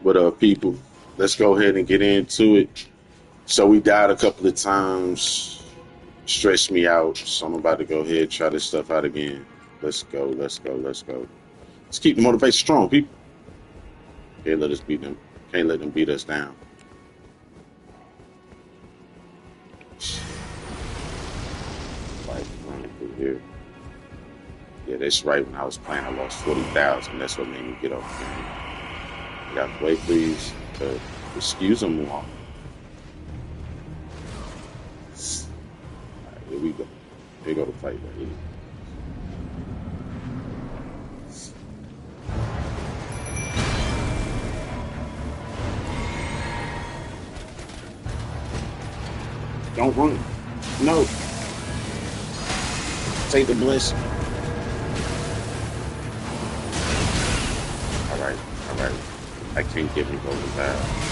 What up, people? Let's go ahead and get into it. So we died a couple of times, stressed me out. So I'm about to go ahead and try this stuff out again. Let's go. Let's go. Let's go. Let's keep the motivation strong, people. Can't let us beat them. Can't let them beat us down. Like running through here. Yeah, that's right. When I was playing, I lost 40,000. That's what made me get off the game. Get out the way, please. Excuse them all. All right, here we go. Here go the fight right here. Don't run. No. Take the blessing. All right. All right. I can't give him golden vibe.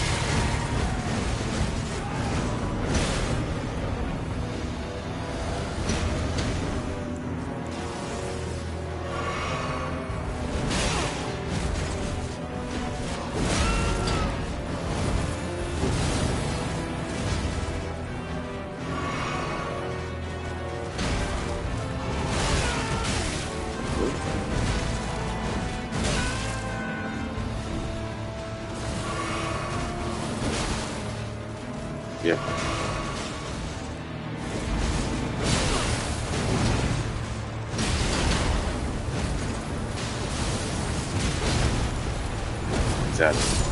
Yeah. Exactly.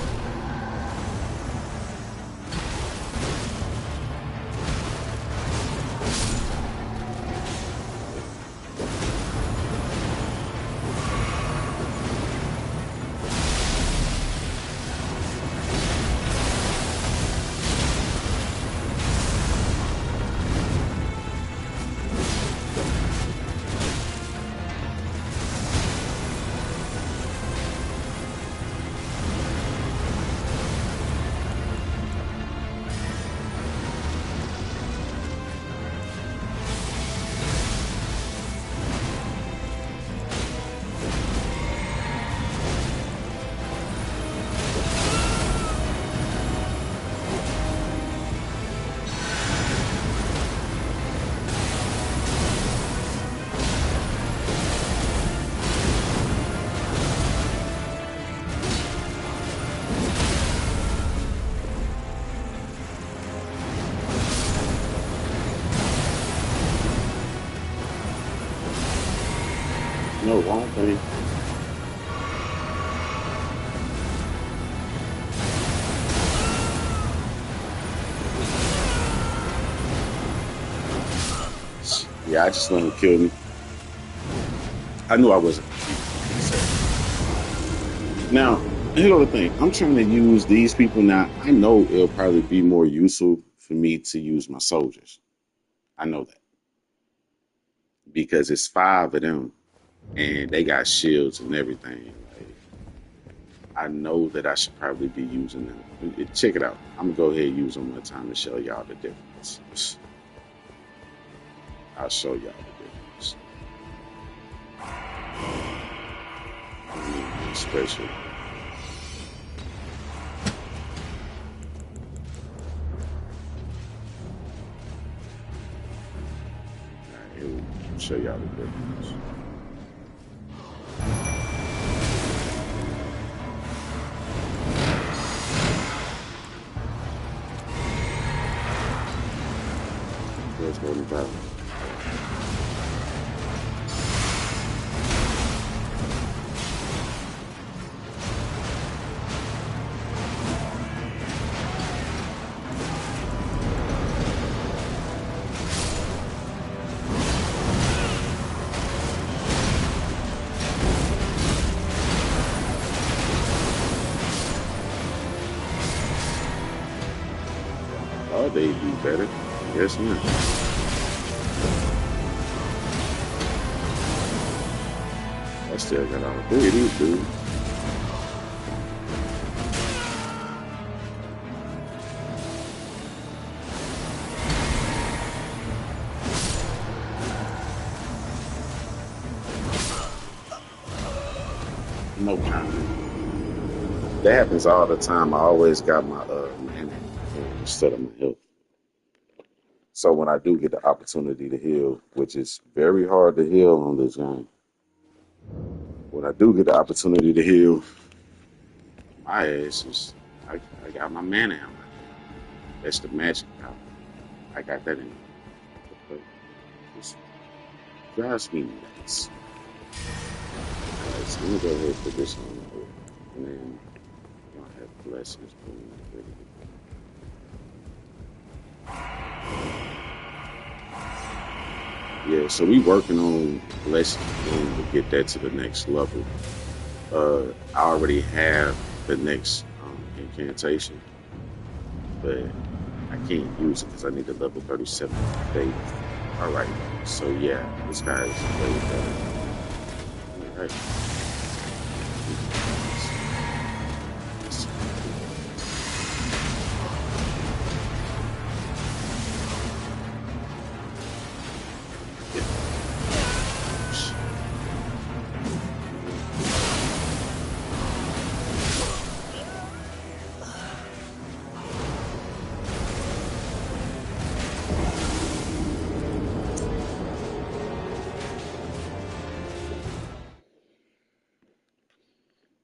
No, wrong thing. Yeah, I just let him kill me. I knew I wasn't. Now, here's the thing. I'm trying to use these people now. I know it'll probably be more useful for me to use my soldiers. I know that because it's five of them and they got shields and everything. Like, I know that I should probably be using them. Check it out. I'm gonna go ahead and use them one time to show y'all the difference. I'll show y'all the difference. Special. Here we show y'all the difference. Let's go to battle. Oh, they do better. Yes, ma'am. I still got all three of these dudes. No comment. That happens all the time. I always got my mana instead of my health. So when I do get the opportunity to heal, which is very hard to heal on this game, when I do get the opportunity to heal, my ass is I got my mana out. That's the magic power. I got that in me. It drives me nuts. All right, so I'm gonna go ahead and put this on hold, and then y'all have blessings. Yeah, so we working on blessings to get that to the next level. I already have the next incantation, but I can't use it because I need a level 37 faith. All right, so yeah, this guy is way better. All right.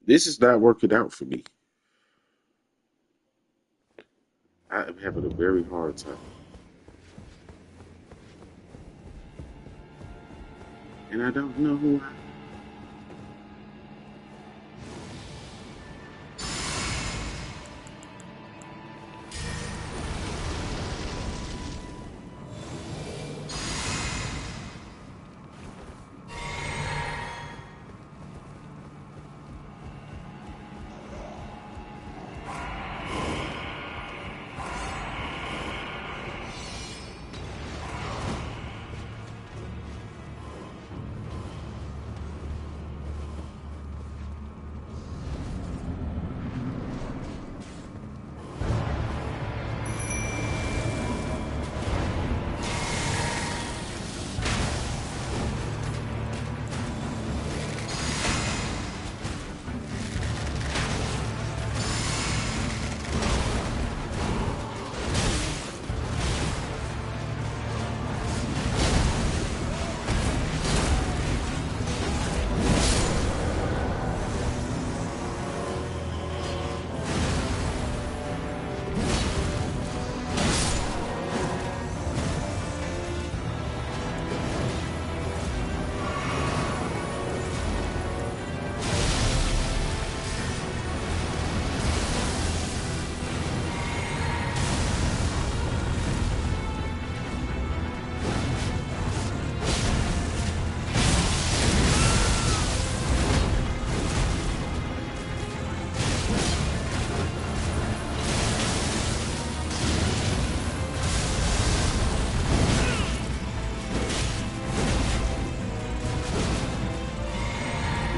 This is not working out for me. I'm having a very hard time. And I don't know who I.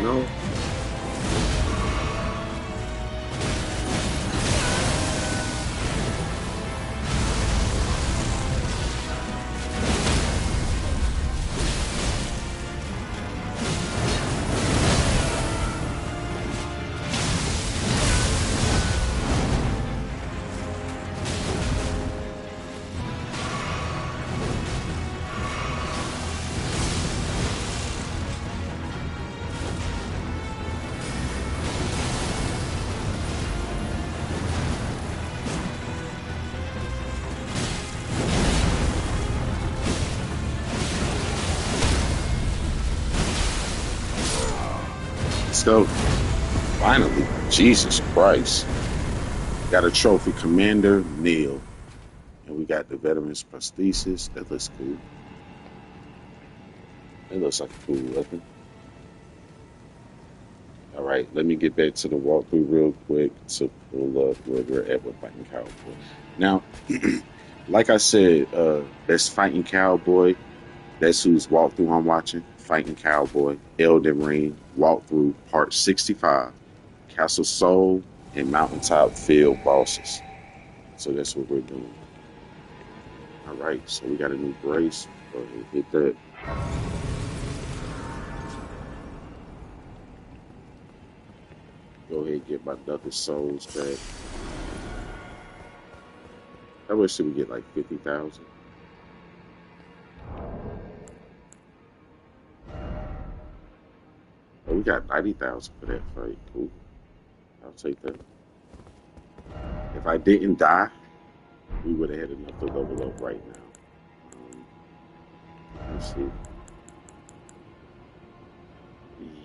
No. Let's go. Finally. Jesus Christ. Got a trophy, Commander Neil. And we got the Veteran's Prosthesis. That looks cool. That looks like a cool weapon. All right, let me get back to the walkthrough real quick to pull up where we're at with Fighting Cowboy. Now, like I said, that's Fighting Cowboy. That's whose walkthrough I'm watching. Fighting Cowboy, Elden Ring, walkthrough part 65, Castle Soul, and Mountaintop Field bosses. So that's what we're doing. All right, so we got a new brace. Go ahead and hit that. Go ahead and get my Duck Souls back. How much should we get? Like 50,000? Oh, we got 90,000 for that fight. Cool. I'll take that. If I didn't die, we would have had enough to level up right now. Let me see.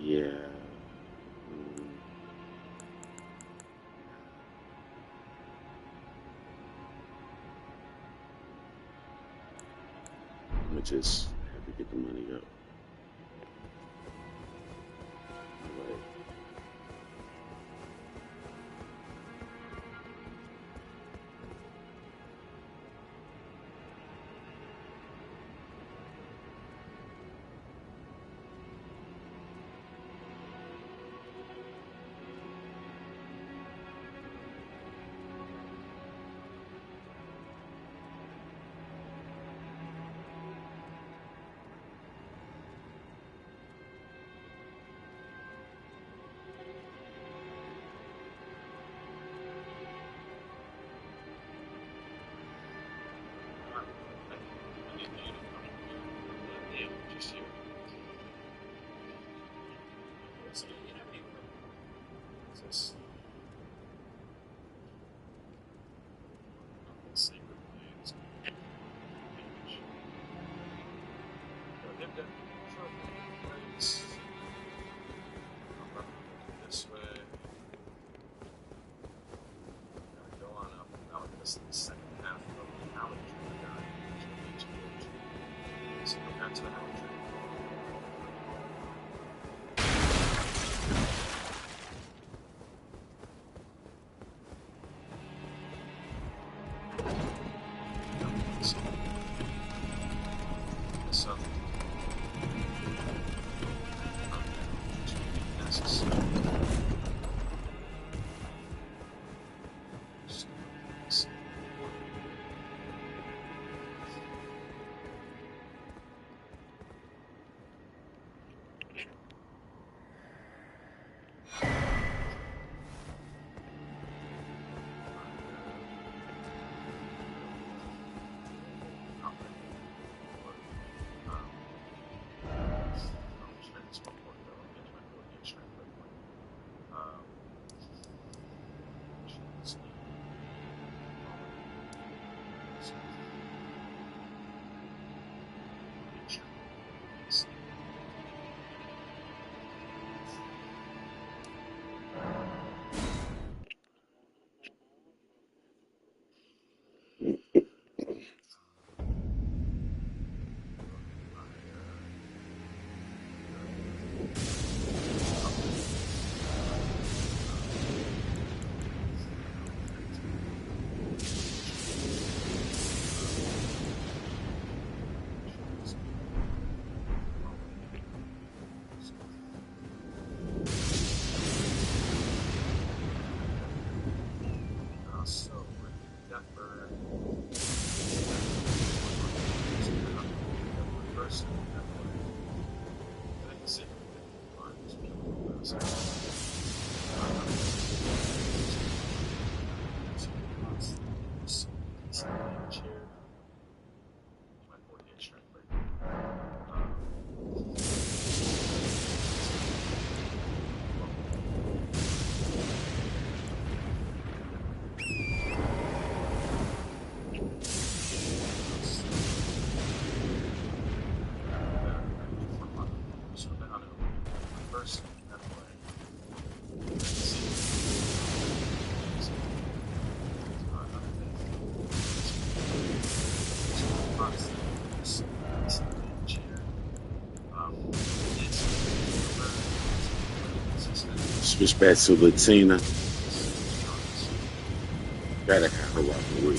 Yeah. Mm, I'm gonna just have to get the money up. All right. Switch back to Latina. Gotta have her out the way.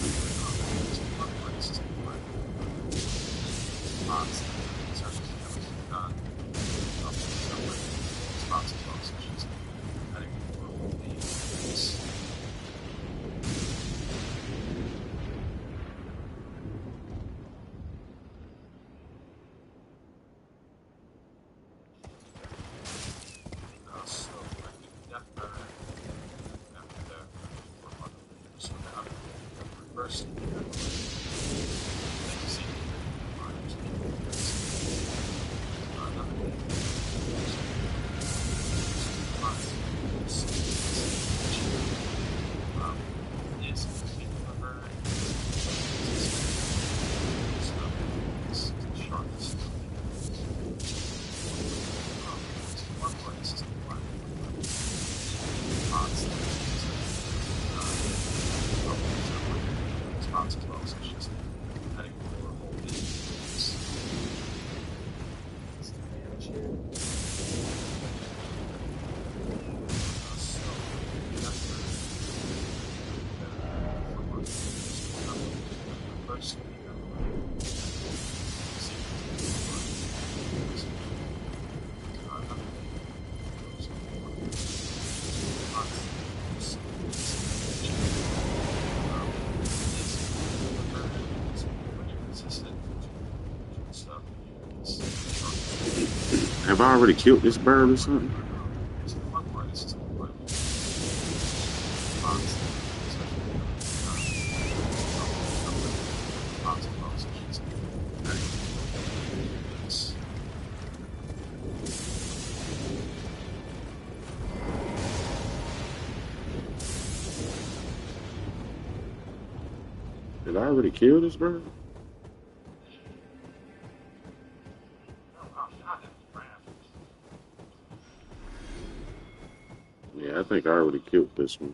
Have I already killed this bird or something? Did I already kill this bird? Yeah, I think I already killed this one.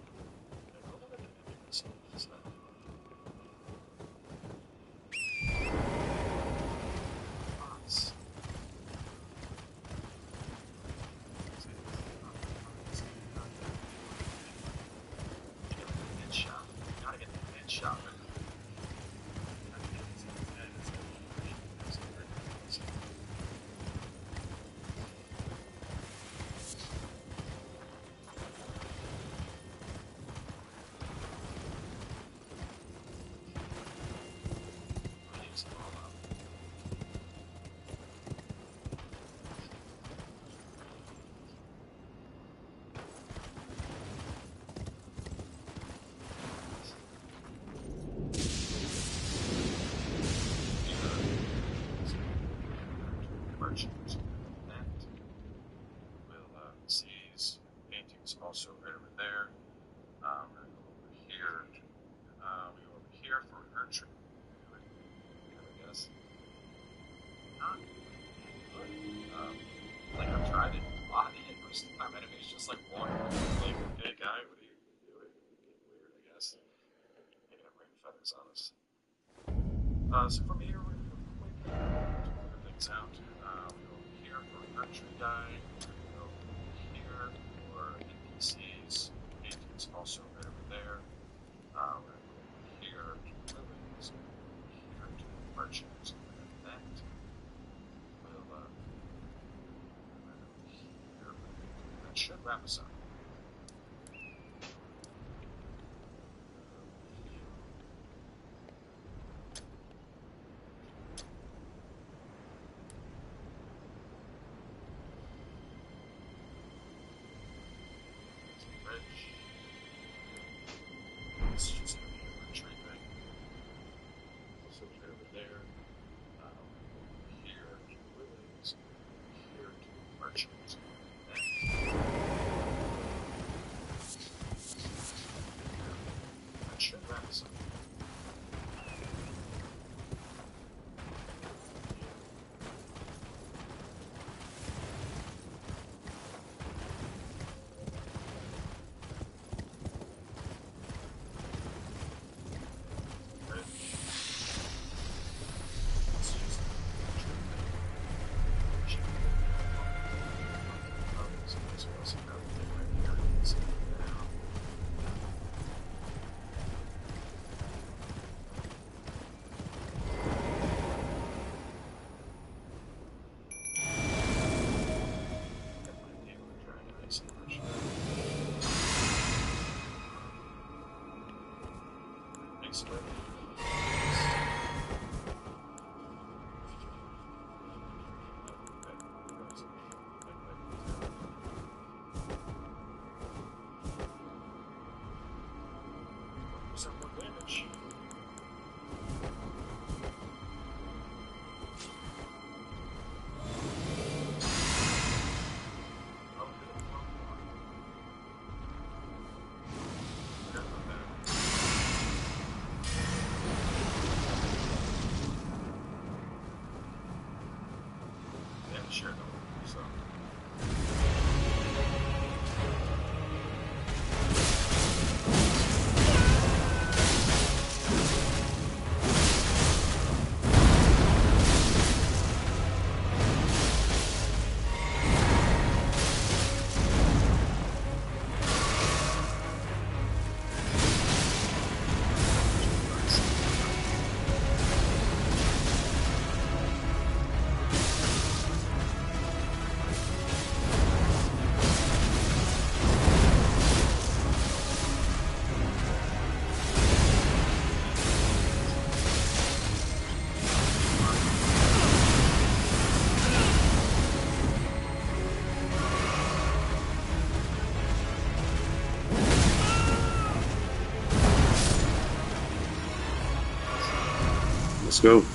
Let's go.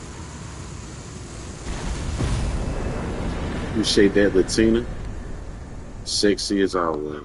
Appreciate that, Latina. Sexy as always.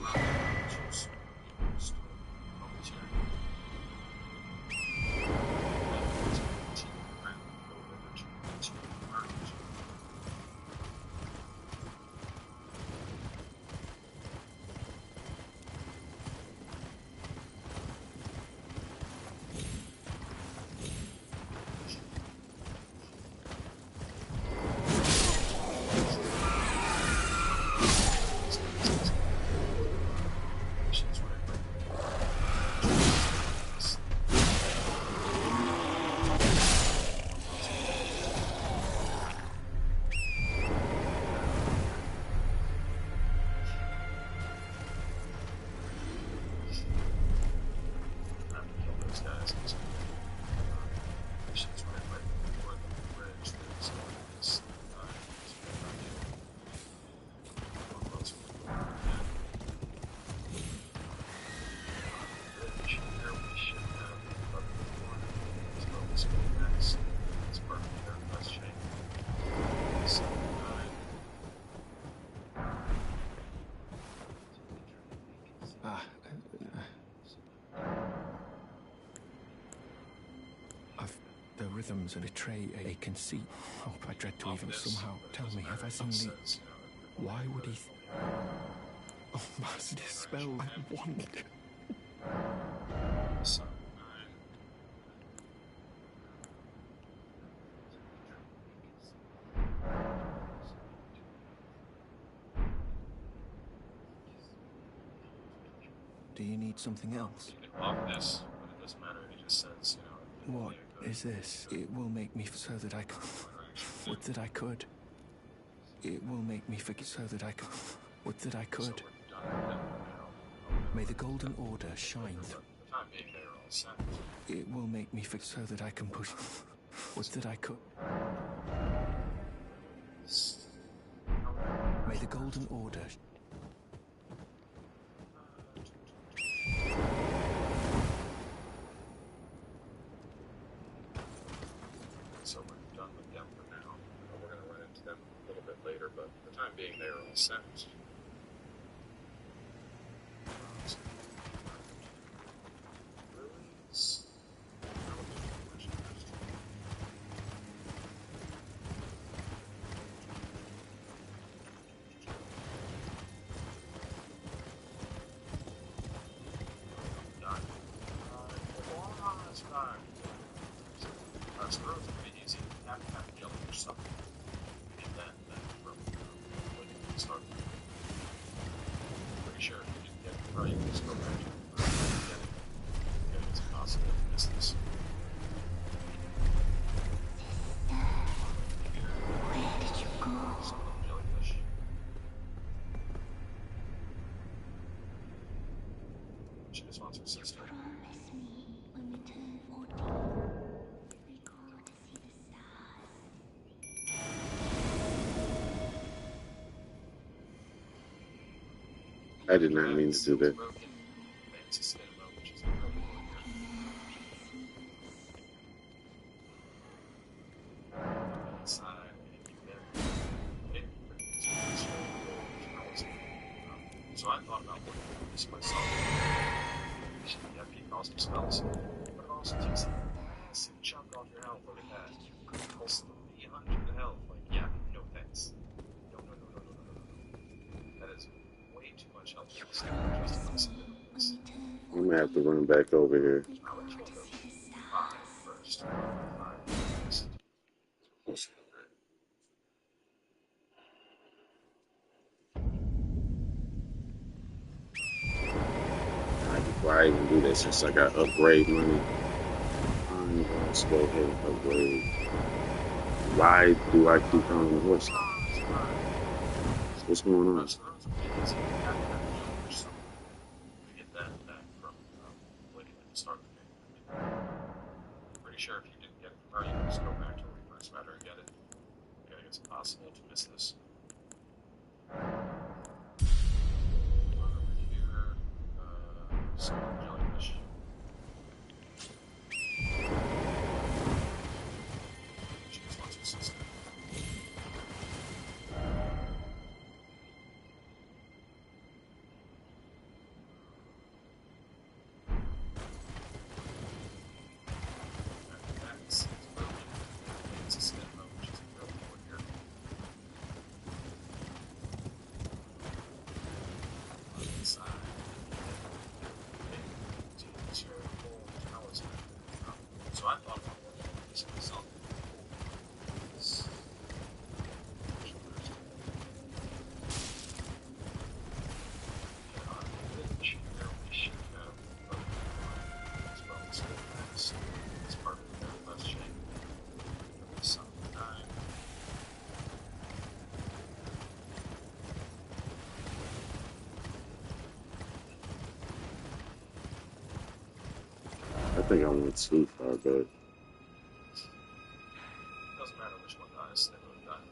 Ah, I've the rhythms betray a conceit. Oh, I dread to even somehow tell me. Have I only? Why would he? Oh, must dispel. I want. Do you need something else? You can off this, but it doesn't matter. He just says, What is this? It will make me so that I could. Would that I could. It will make me forget so that I could. Would that I could. done with them now. May the golden order shine For through. the time being, they are all set. It will make me forget so that I can push. Would that I could. May the golden order. So we're done with them for now. We're going to run into them a little bit later, but for the time being, they are all set. Ruins. Done. That's fine. So the roads are pretty easy. You have to have jellyfish something. Get that from when you start. Pretty sure if you didn't get it, probably you can just go back to it. Get it. It's impossible to miss this. Where did you go? Some little jellyfish. She just wants her sister. Promise me when we turn 40, we go to see the stars. I did not mean to do that. Fancy cinema, which is inside, and you get so I thought about looking at this myself. Yeah, he calls them spells, but it also takes a massive chunk off your health. Look at that. Pulse 300 health. Like, yeah, no thanks. No. That is way too much health to justify something like this. I'm gonna have to run back over here. I'll let you go 5 first. 5 first. Before I even do that, since I got upgrade money, I'm going to go ahead and upgrade. Why do I keep calling the horse? What's going on? So those are pretty easy. You have to have jellyfish something. You get that back from Lydia at the start of the game. I'm pretty sure if you didn't get it from her, you can just go back to where you first met her and get it. I think it's impossible to miss this. Over here, some jellyfish. think I went too far back. Doesn't matter which one dies, they both die.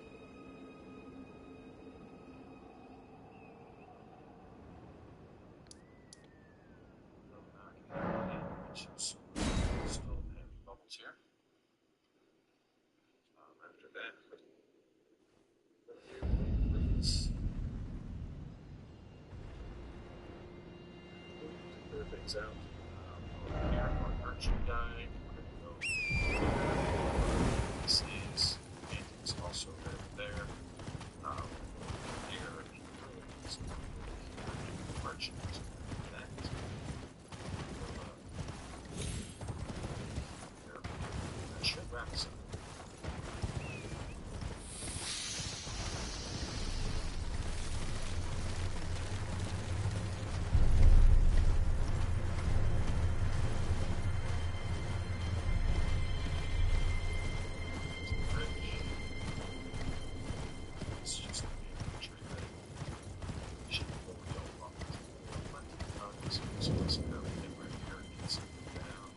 Come back immediately. Get you some still heavy bubbles here. After that, please. To clear things out, over here for an urchin guy, we're going to go here for NPCs. Paintings also right there. Here, merchant. That. That should wrap us up. It's just a tree that should be what we don't want. So let's go everything right here needs to be down.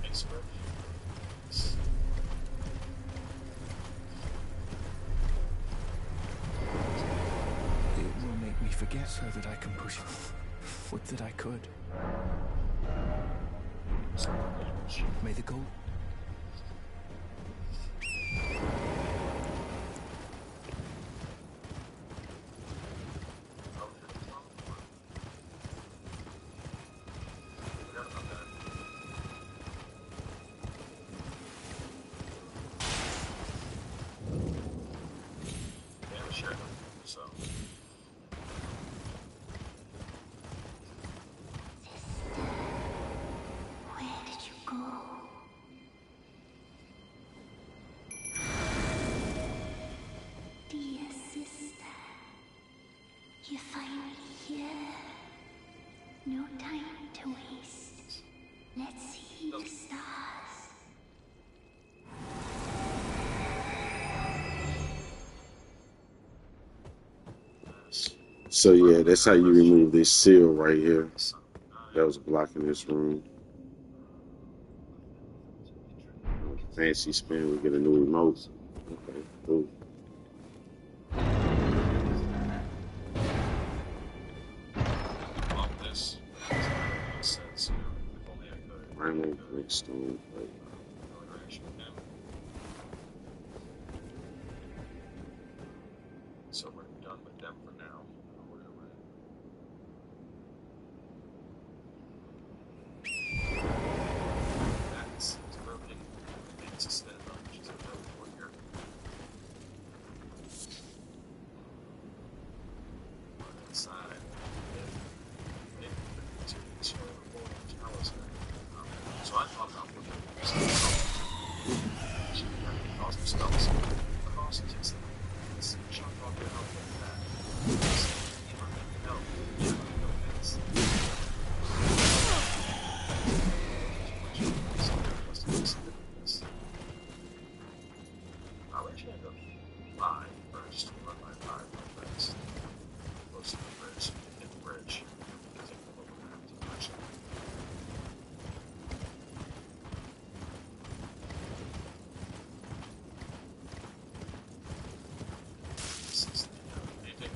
Thanks for everything. It will make me forget so that I can push. Would that I could. May the gold. So, Sister, where did you go? Dear sister, you're finally here. No time to waste. Let's see the stars. So yeah, that's how you remove this seal right here that was blocking this room. Fancy spin, we get a new remote. Okay, cool. love this. Makes sense, you know, if only I could. Primal Brickstone. Like, Interaction with him. So we're done with them for now. That's broken. It's a stand up, which is a bit more here. Inside. So I thought about looking at awesome spells. But also takes this chunk off your health like that. I'll let you end up 5 first. Run my 5 real fast. Close to the bridge. Hit the bridge. Take the local map to the bridge. This is the painting.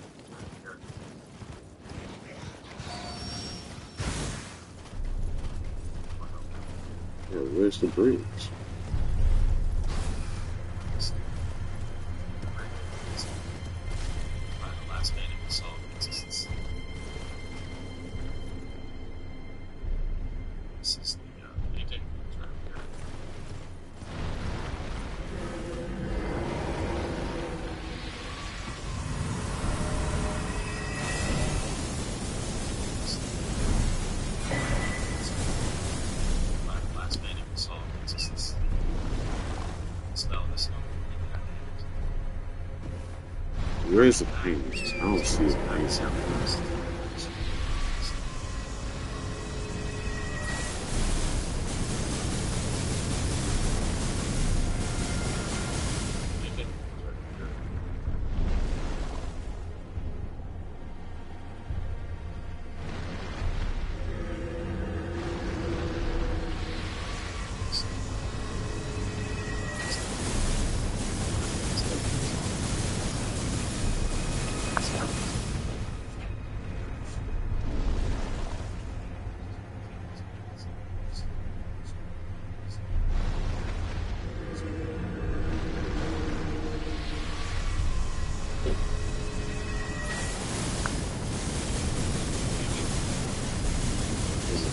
Here. yeah, where's the bridge? The last painting we saw of existence. This is the painting. It's right over here. Last painting we saw of existence. Smell this. Where is the paint? I don't see the paint.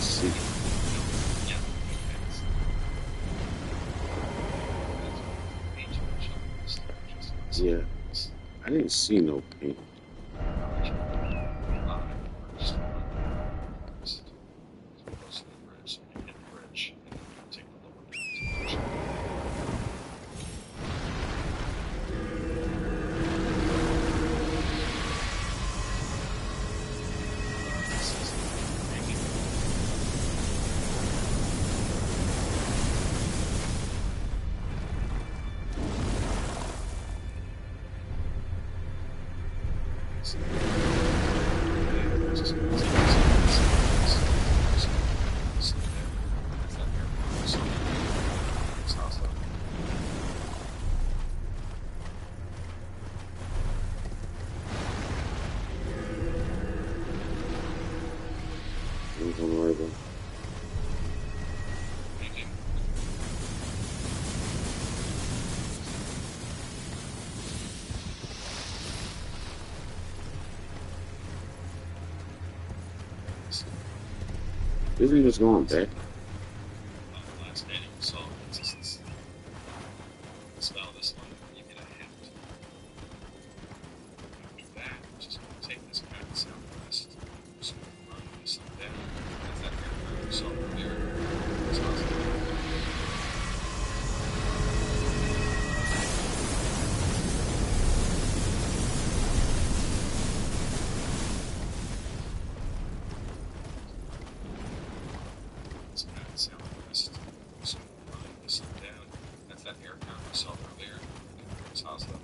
see. Yeah, it's way too much on this. Just Yeah, I didn't see no paint. actually, just run fast. Close to the bridge, so we can hit the bridge, and then we can take the lower down to the workshop. Don't worry about it. Isn't he just going back? Last painting we saw, it's just this spell, this one, you get a hint. After that, it's just going to take this path southwest, just run this up down. That's that aircraft we saw earlier. It's awesome. This path southwest, just run this up down. That's that aircraft we saw earlier. It's awesome.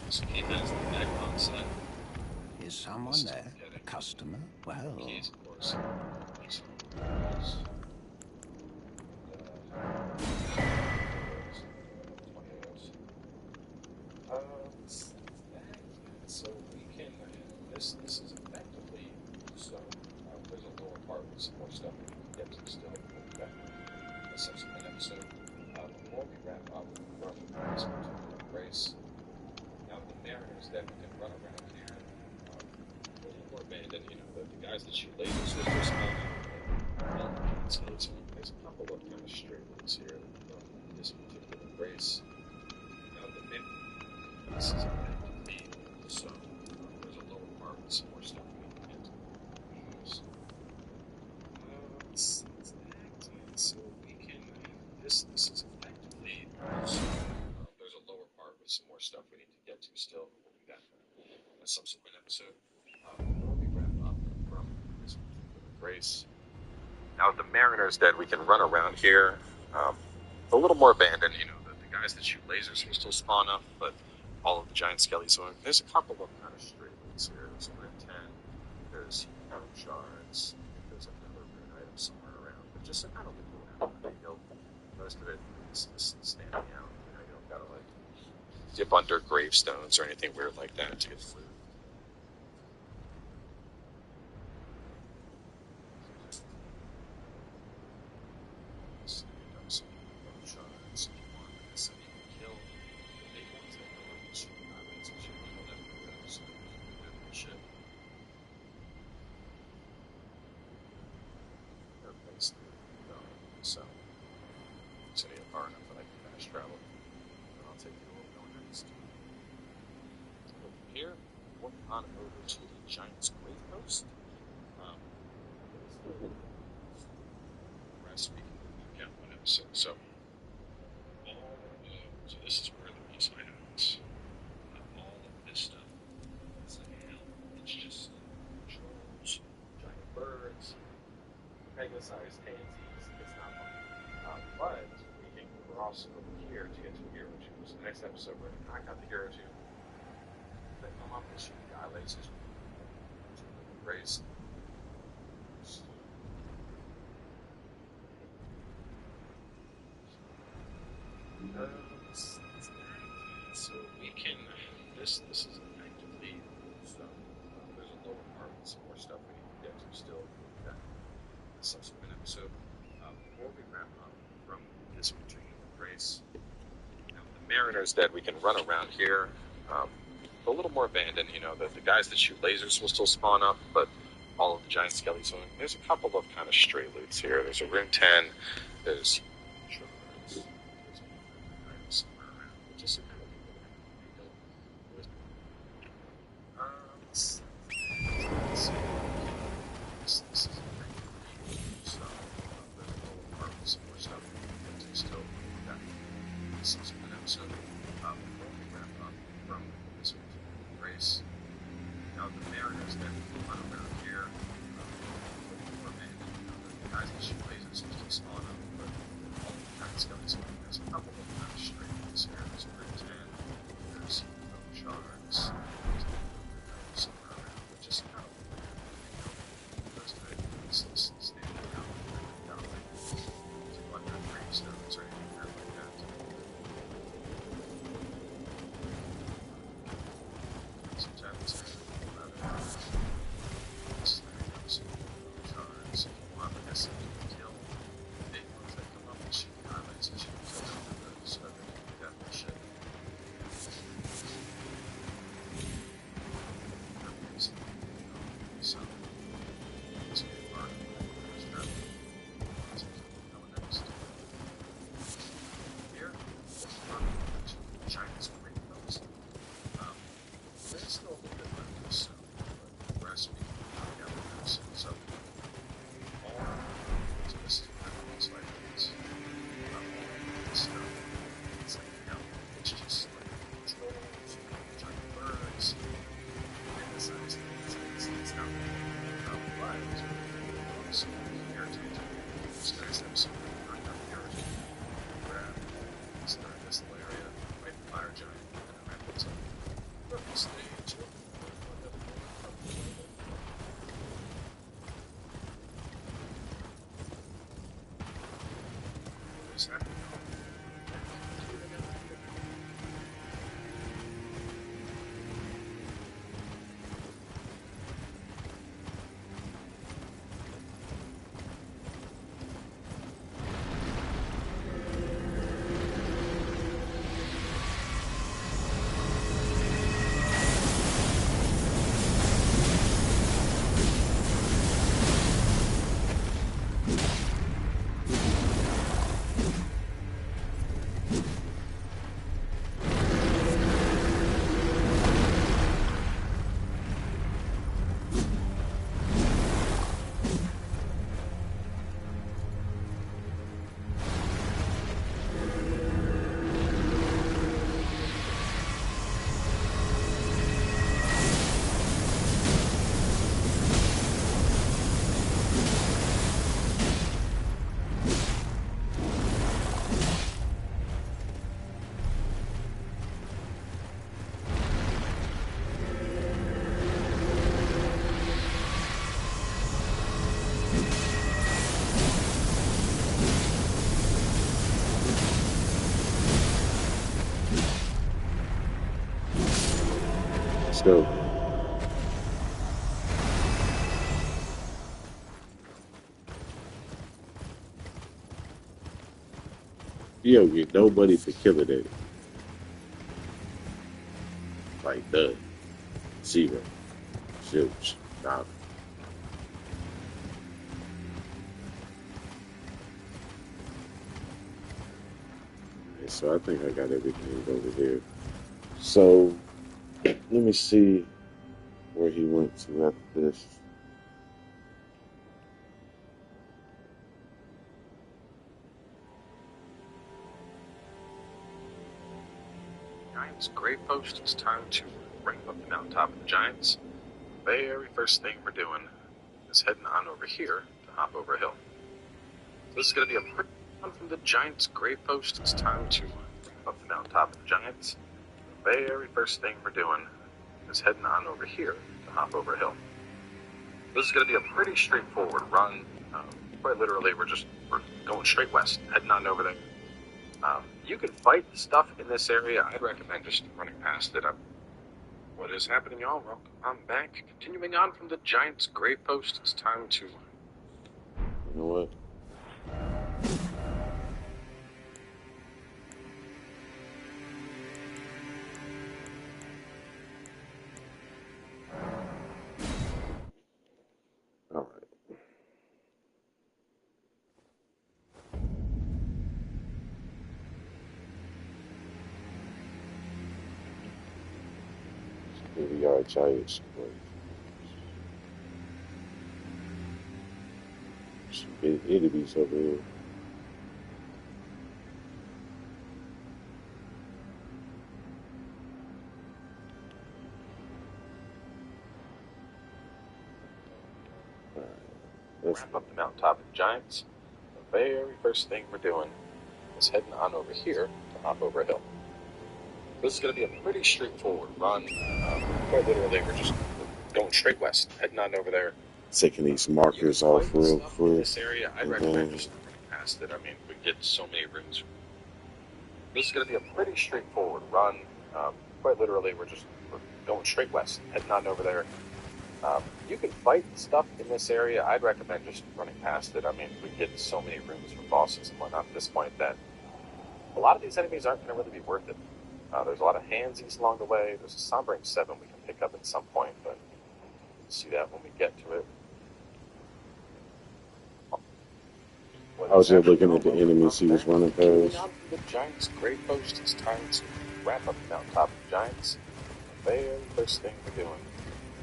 So he has the Megron set. Is someone Still there? getting A customer? Well, keys, of course. Just rolls. Tornadoes. So we can. This is effectively so. There's a lower part with some more stuff we can get to still. We'll be back in a subsequent episode. Before we wrap up from this particular race, now the Mariners that we can run around here, a little more abandoned. You know, the guys that shoot lasers are still spawning. All the giant skeleton. There's a couple of kind of stray ones here from this particular race. Now the this is effectively so. There's a lower part with some more stuff we can get to. So we can. This is effectively so. There's a lower part with some more stuff we need to get to still. We'll do that in a subsequent episode. Before we wrap up from this particular race. Now the Mariners that we can run around here, a little more abandoned. You know, the guys that shoot lasers will still spawn up, but all of the giant skellies. So there's a couple of kind of stray ones here. There's a red 10. There's shards. There's another red item somewhere around. But just to kind of look around, most of it is standing out. You know, you don't gotta like dip under gravestones or anything weird like that to get the loot. Some shards if you want. So you can kill the big ones that go like the super highways and shit. Kill them with those. Good shit. They're basically so far enough that I can fast travel. And I'll take you to where we're going next. From here, walk on over to the Giant's Grave Coast. Rest we can count one episode. So this is where the piece I have is. All of this stuff is like hell. It's just trolls, giant birds, mega-sized pansies. It's not fun. But we're also over here to get to Hero 2. So the next episode, we're going to knock out the Hero 2. Then come up and shoot the eye lasers. Race. So we can. This is actively stuff. There's a lower part with some more stuff we need to get to still. That a subsequent episode. Before we wrap up from this particular race, now the Mariner's dead. We can run around here. A little more abandoned. You know, the guys that shoot lasers will still spawn up, but all of the giant skellies. There's a couple of kind of stray loots here. There's a Rune 10. There's shards. There's a item somewhere around. Just a kind of let's see. This is a pretty cool stuff. There's a lower part with some more stuff we need to get to still. That subsequent episode. Before we wrap up from this particular race, now the Mariners that run around here, more men, the guys that shoot lasers will still spawn up, but all the guys got this one. There's a couple of kind of straight ones here. There's a Route 10, there's shards, somewhere around, but just kind of those guys standing out, down like 200 gravestones or anything like that. Sometimes shards, I guess if you kill big ones that come up and shoot highlights and shoot kill them with those, so they can do that bullshit. So, this will be part of the first round. Let's go next. Here, China's great folks. There's still a little bit left of this stuff, but the rest we can knock out with this. So, all so this is what it looks like. It's all this stuff. It's like, you know, it's just like trolls, giant birds, and the size things. It's not but it's irritating. These guys have some really enough irritation. Grab, start this little area, fight the fire giant, and then wrap it up. Perfect stage. What's happening? Let's go. You don't get nobody for killing it. Like none. Zero. Zilch. Nada. Okay, so I think I got everything over here. So let me see where he went to after this. Giants Grave Post, it's time to bring up the mountaintop of the Giants. The very first thing we're doing is heading on over here to hop over a hill. So this is going to be a pretty one from the Giants Grave Post. It's time to bring up the mountaintop of the Giants. The very first thing we're doing is heading on over here to hop over a hill. This is going to be a pretty straightforward run. Quite literally, we're going straight west, heading on over there. you can fight stuff in this area. I'd recommend just running past it. What is happening, y'all? Welcome. I'm back. Continuing on from the Giant's Grave Post. It's time to. You know what? All right. Here we are, Giants. Some big enemies over here. All right. Let's Wrap up the mountaintop of Giants. The very first thing we're doing is heading on over here to hop over a hill. This is going to be a pretty straightforward run. Quite literally, we're just going straight west, heading on over there. taking these markers off real In quick. this area, I'd recommend just running past it. I mean, we get so many rooms. This is going to be a pretty straightforward run. Quite literally, we're going straight west, heading on over there. You can fight stuff in this area. I'd recommend just running past it. I mean, we get so many rooms from bosses and whatnot at this point that a lot of these enemies aren't going to really be worth it. There's a lot of handsies along the way. There's a Sombering 7 we can pick up at some point, but we'll see that when we get to it. I was just looking at the enemies he was running past. On the Giants' Grave Post, it's time to wrap up the mountaintop of Giants. The very first thing we're doing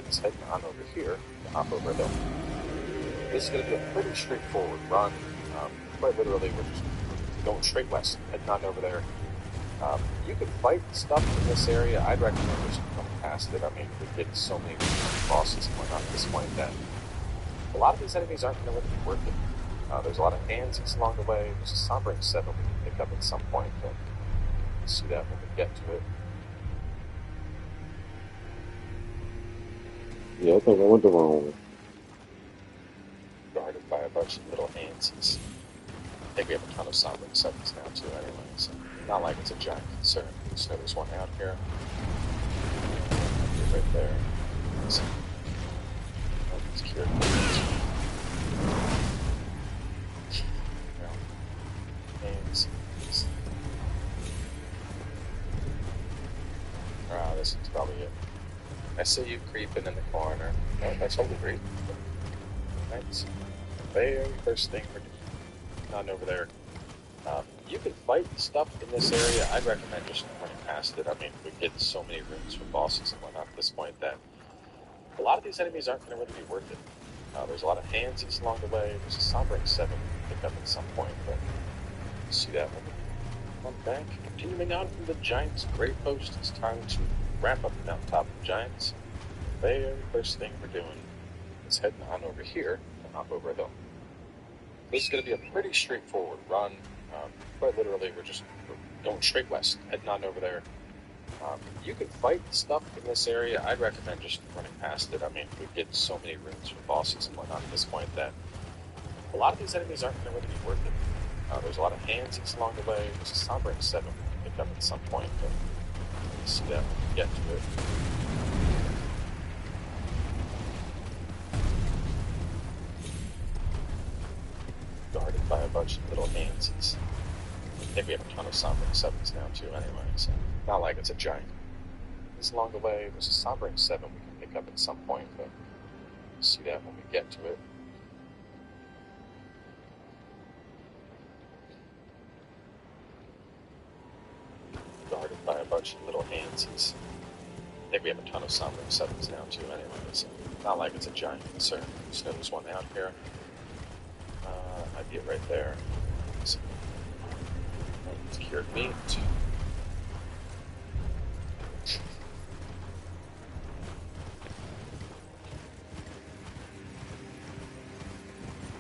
is heading on over here to hop over a hill. This is going to be a pretty straightforward run. Quite literally, we're just going straight west, heading on over there. You can fight stuff in this area. I'd recommend just running past it. I mean, we get so many bosses and whatnot at this point that a lot of these enemies aren't going to really be worth it. There's a lot of handsies along the way. There's a Sombering 7 we can pick up at some point, but we'll see that when we get to it. Yeah, I think I went the wrong way. Guarded by a bunch of little handsies. I think we have a ton of Sombering 7s now too anyway, so not like it's a giant concern. So there's one out here. Right there. So, it's cured. This is probably it. I see you creeping in the corner. Oh, that's totally great. Thanks. Very first thing we're doing. On over there. You can fight stuff in this area. I'd recommend just running past it. I mean, we get so many rooms from bosses and whatnot at this point that a lot of these enemies aren't going to really be worth it. There's a lot of handsies along the way. There's a Sombering 7 we can pick up at some point, but we'll see that when we come back. Continuing on from the Giants' Grave Post, it's time to wrap up the mountaintop of Giants. The very first thing we're doing is heading on over here to hop over a hill. This is going to be a pretty straightforward run. Quite literally, we're going straight west, heading on over there. You can fight stuff in this area. I'd recommend just running past it. I mean, we get so many rooms from bosses and whatnot at this point that a lot of these enemies aren't going to really be worth it. There's a lot of handsies along the way. There's a Sombering 7 we can pick up at some point, but we'll see that when we get to it. Guarded by a bunch of little handsies. I think we have a ton of Sombering 7s now too anyway, so not like it's a giant. This along the way, there's a Sombering 7 we can pick up at some point, but we'll see that when we get to it. Guarded by a bunch of little handsies. I think we have a ton of Sombering 7s now too anyway, so not like it's a giant concern. Just know there's one out here. Might be it right there. So, it's cured meat.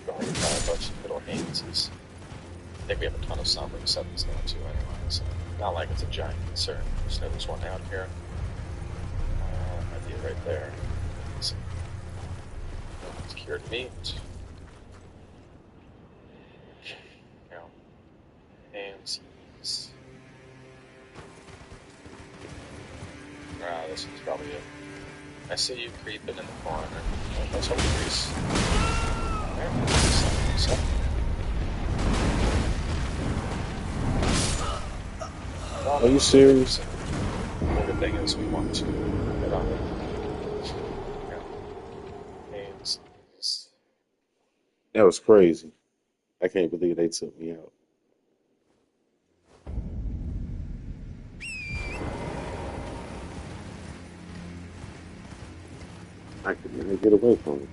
Guarded by a bunch of little handsies. I think we have a ton of Sombering 7s now too anyway, so not like it's a giant concern. Just know there's one out here. Might be it right there. So, it's cured meat. Handsies. this one's probably it. I see you creeping in the corner. Oh, that's holy grease. Are you serious? The thing is, we want to get on it. Names. That was crazy. I can't believe they took me out. I could never get away from it.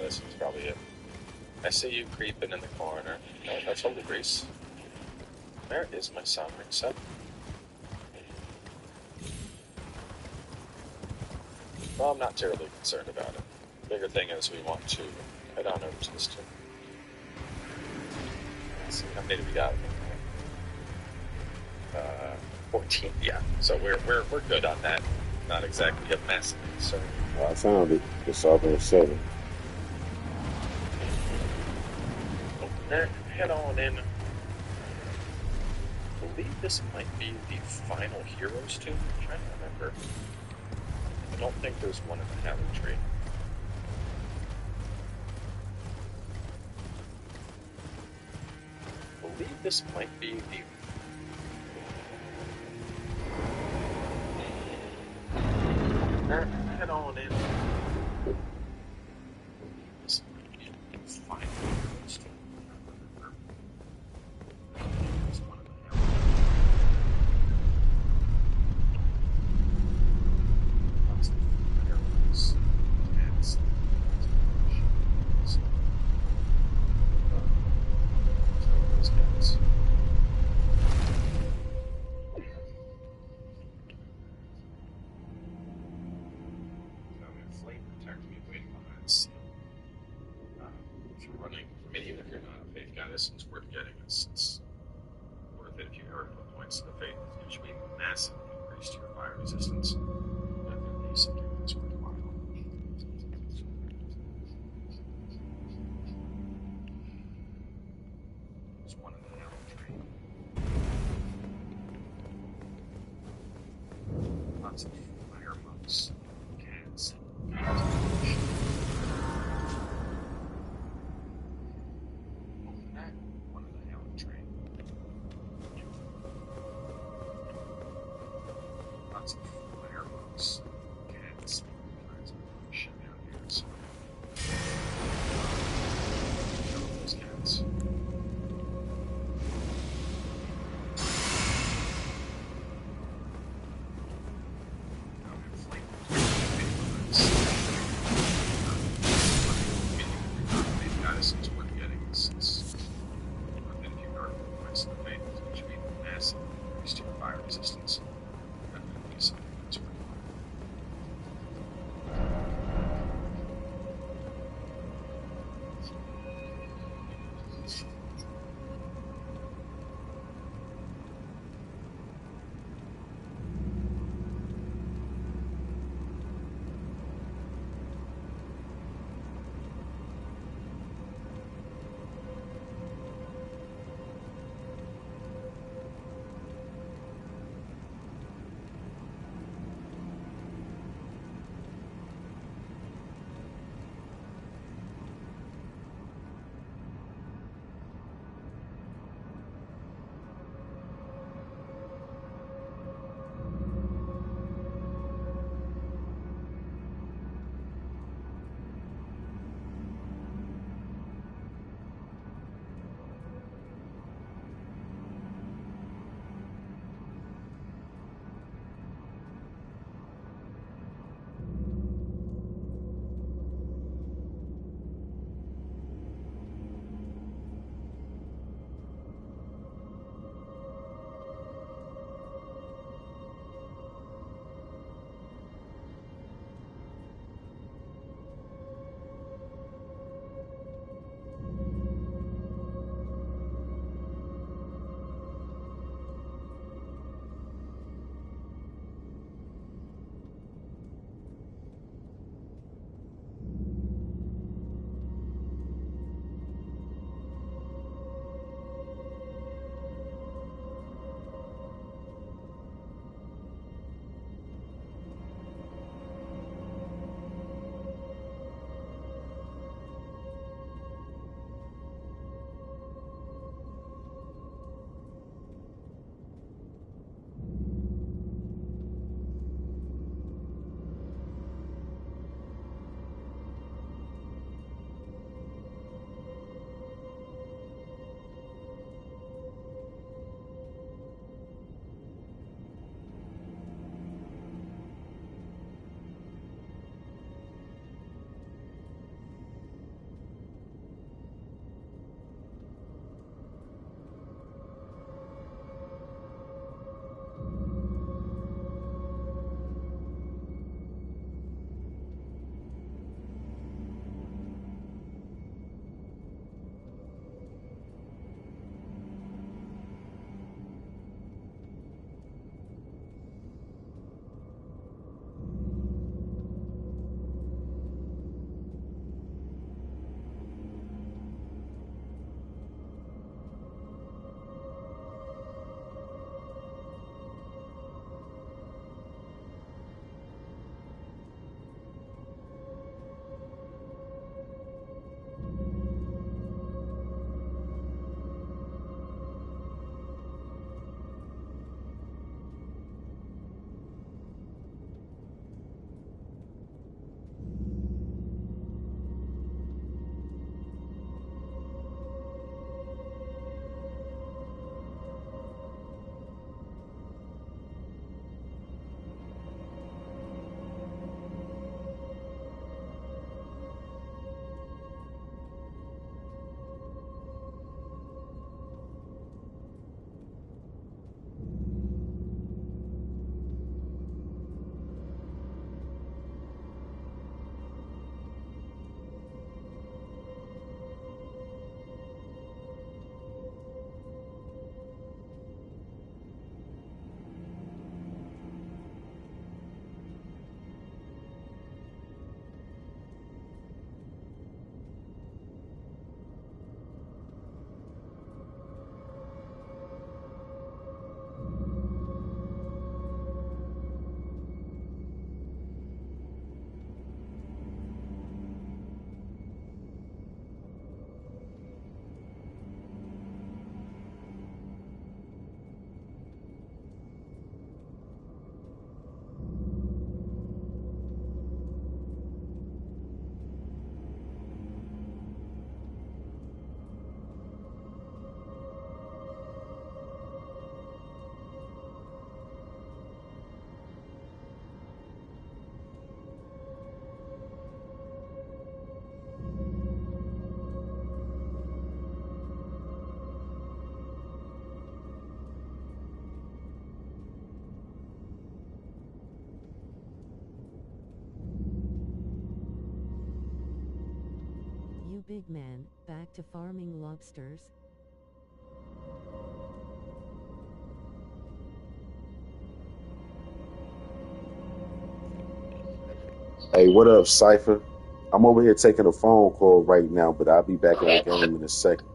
This one's probably it. I see you creeping in the corner. Oh, that's holy grease. Where is my sounding set? Well, I'm not terribly concerned about it. The bigger thing is we want to head on over to this tomb. Let's see, how many do we got? 14. Yeah, so we're good on that. Not exactly a massive concern. I found it. It's over 7. Head on in. I believe this might be the final Heroes tomb. I'm trying to remember. I don't think there's one in the Hallowed Tree. I believe this might be the... Head on in. This might be the final Heroes tomb. There's one in the Hallowed Tree. Lots of arrows. Cats. Those cats. Flame protect me waiting behind the seal. If you're running, I mean, even if you're not a faith guy, this one's worth getting. It's worth it if you ever put points to the faith. It's usually a massive increase to your fire resistance. But at least it's worthwhile. There's one in the Hallowed Tree. Lots of fire monks, cats, one in the Hallowed Tree. Lots of fire monks, cats, kinds of shit down here. So kill those cats. big man, back to farming lobsters? Hey, what up, Cypher? I'm over here taking a phone call right now, but I'll be back in the game in a second.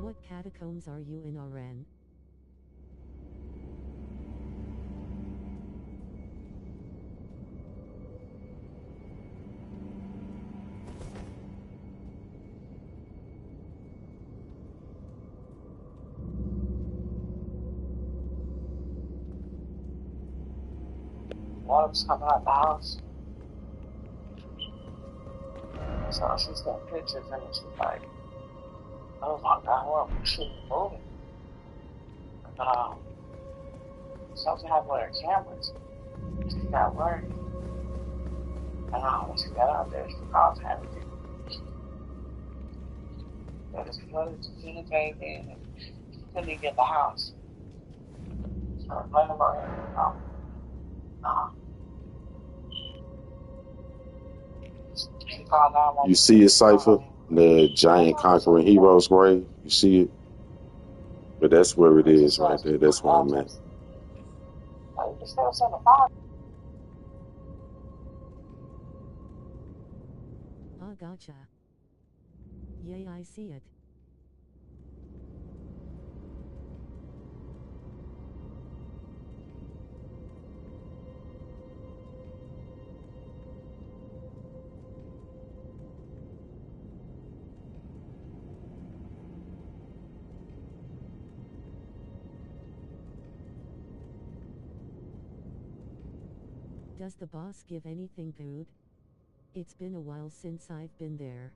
What catacombs are you in, Aren? Water's coming out the house. So she's got pictures and she's like, oh my god, what she's moving. Um, something happened with her cameras. She got worried. And when she got out there, she caused everything. But it's flooded to the baby and she couldn't even get in the house. So I'm playing about it. She called 911. You see it, Cypher? The giant conquering heroes grave. You see it? But that's where it is right there. That's where I'm at. You can still send a file. Ah, gotcha. Yay, I see it. Does the boss give anything good? It's been a while since I've been there.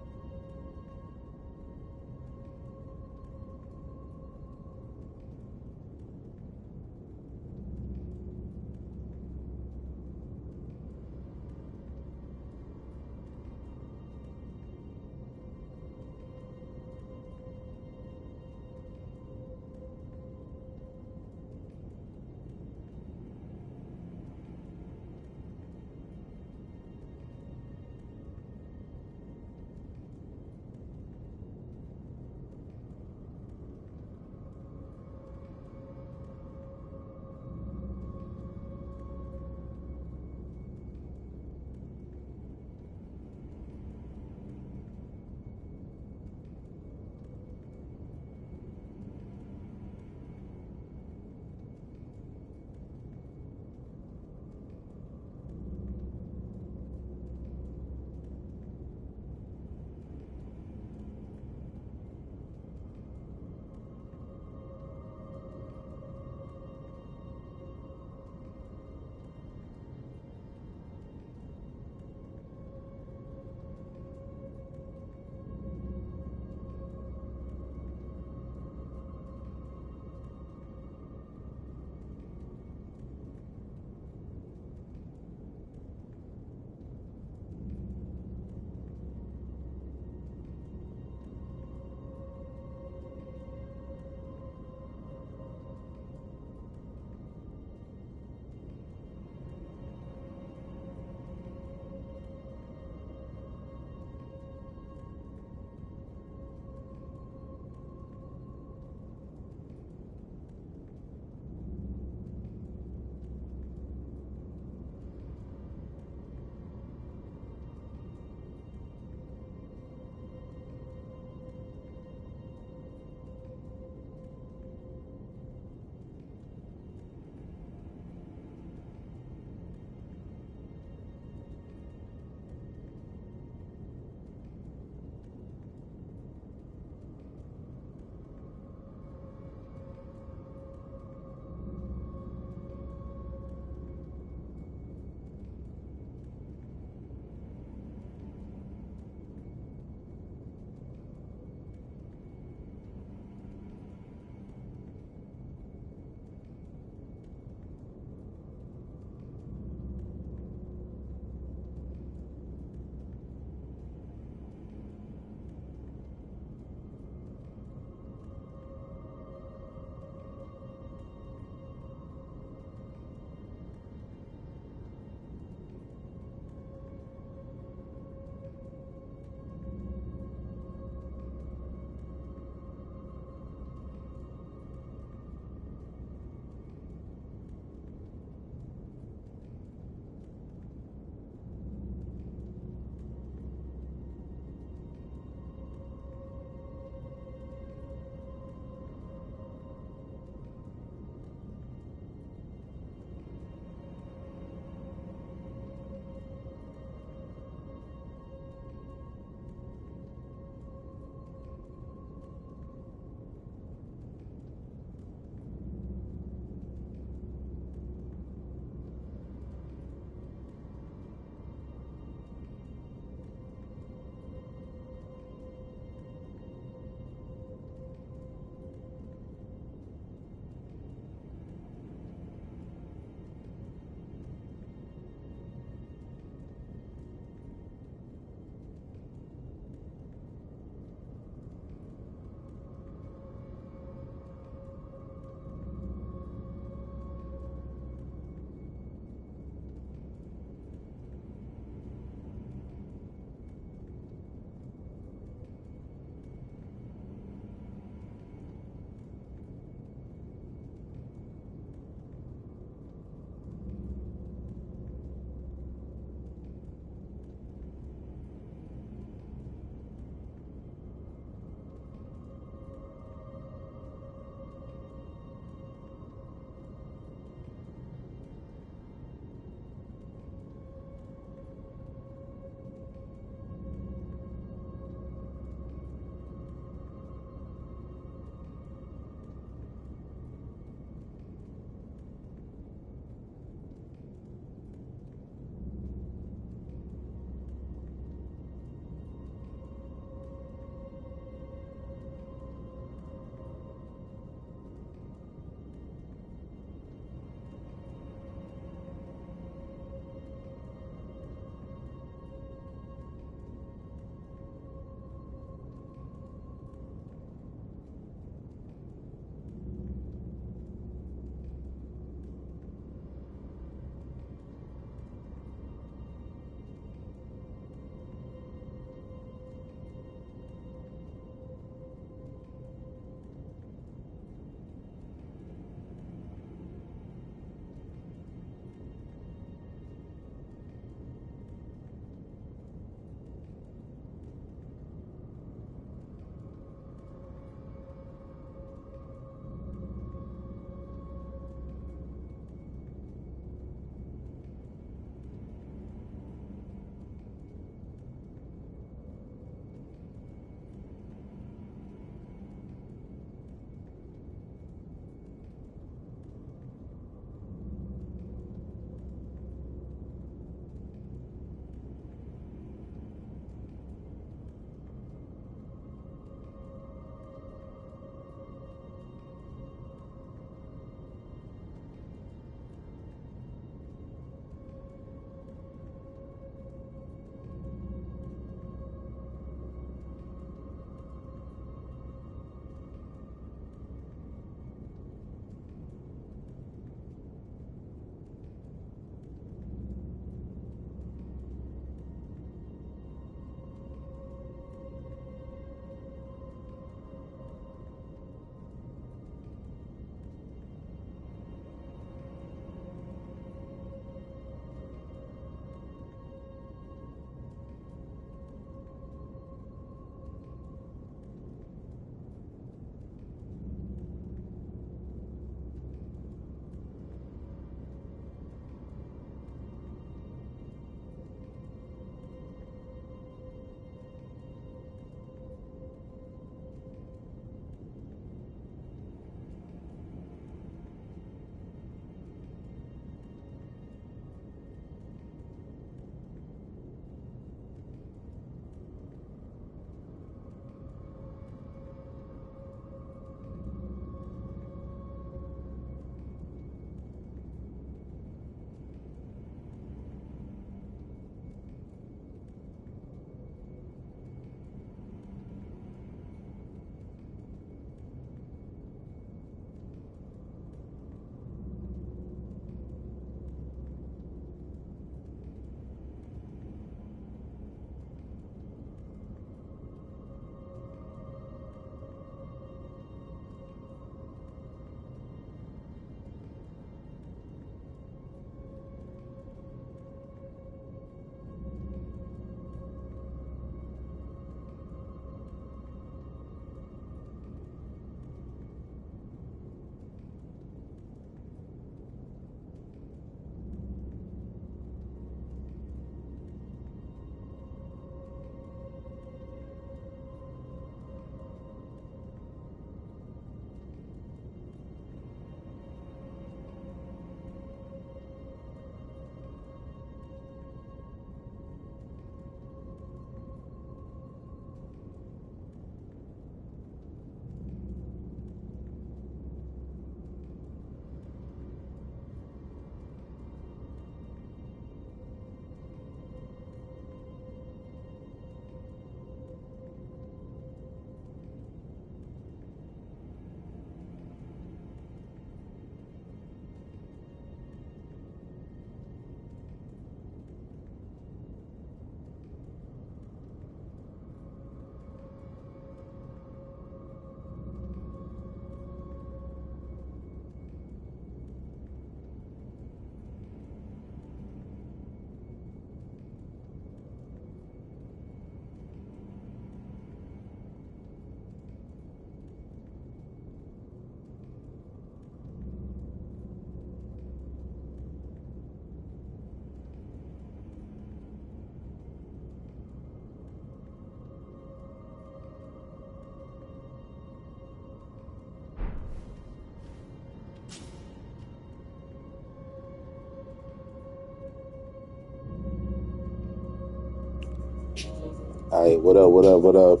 All right, what up, what up, what up?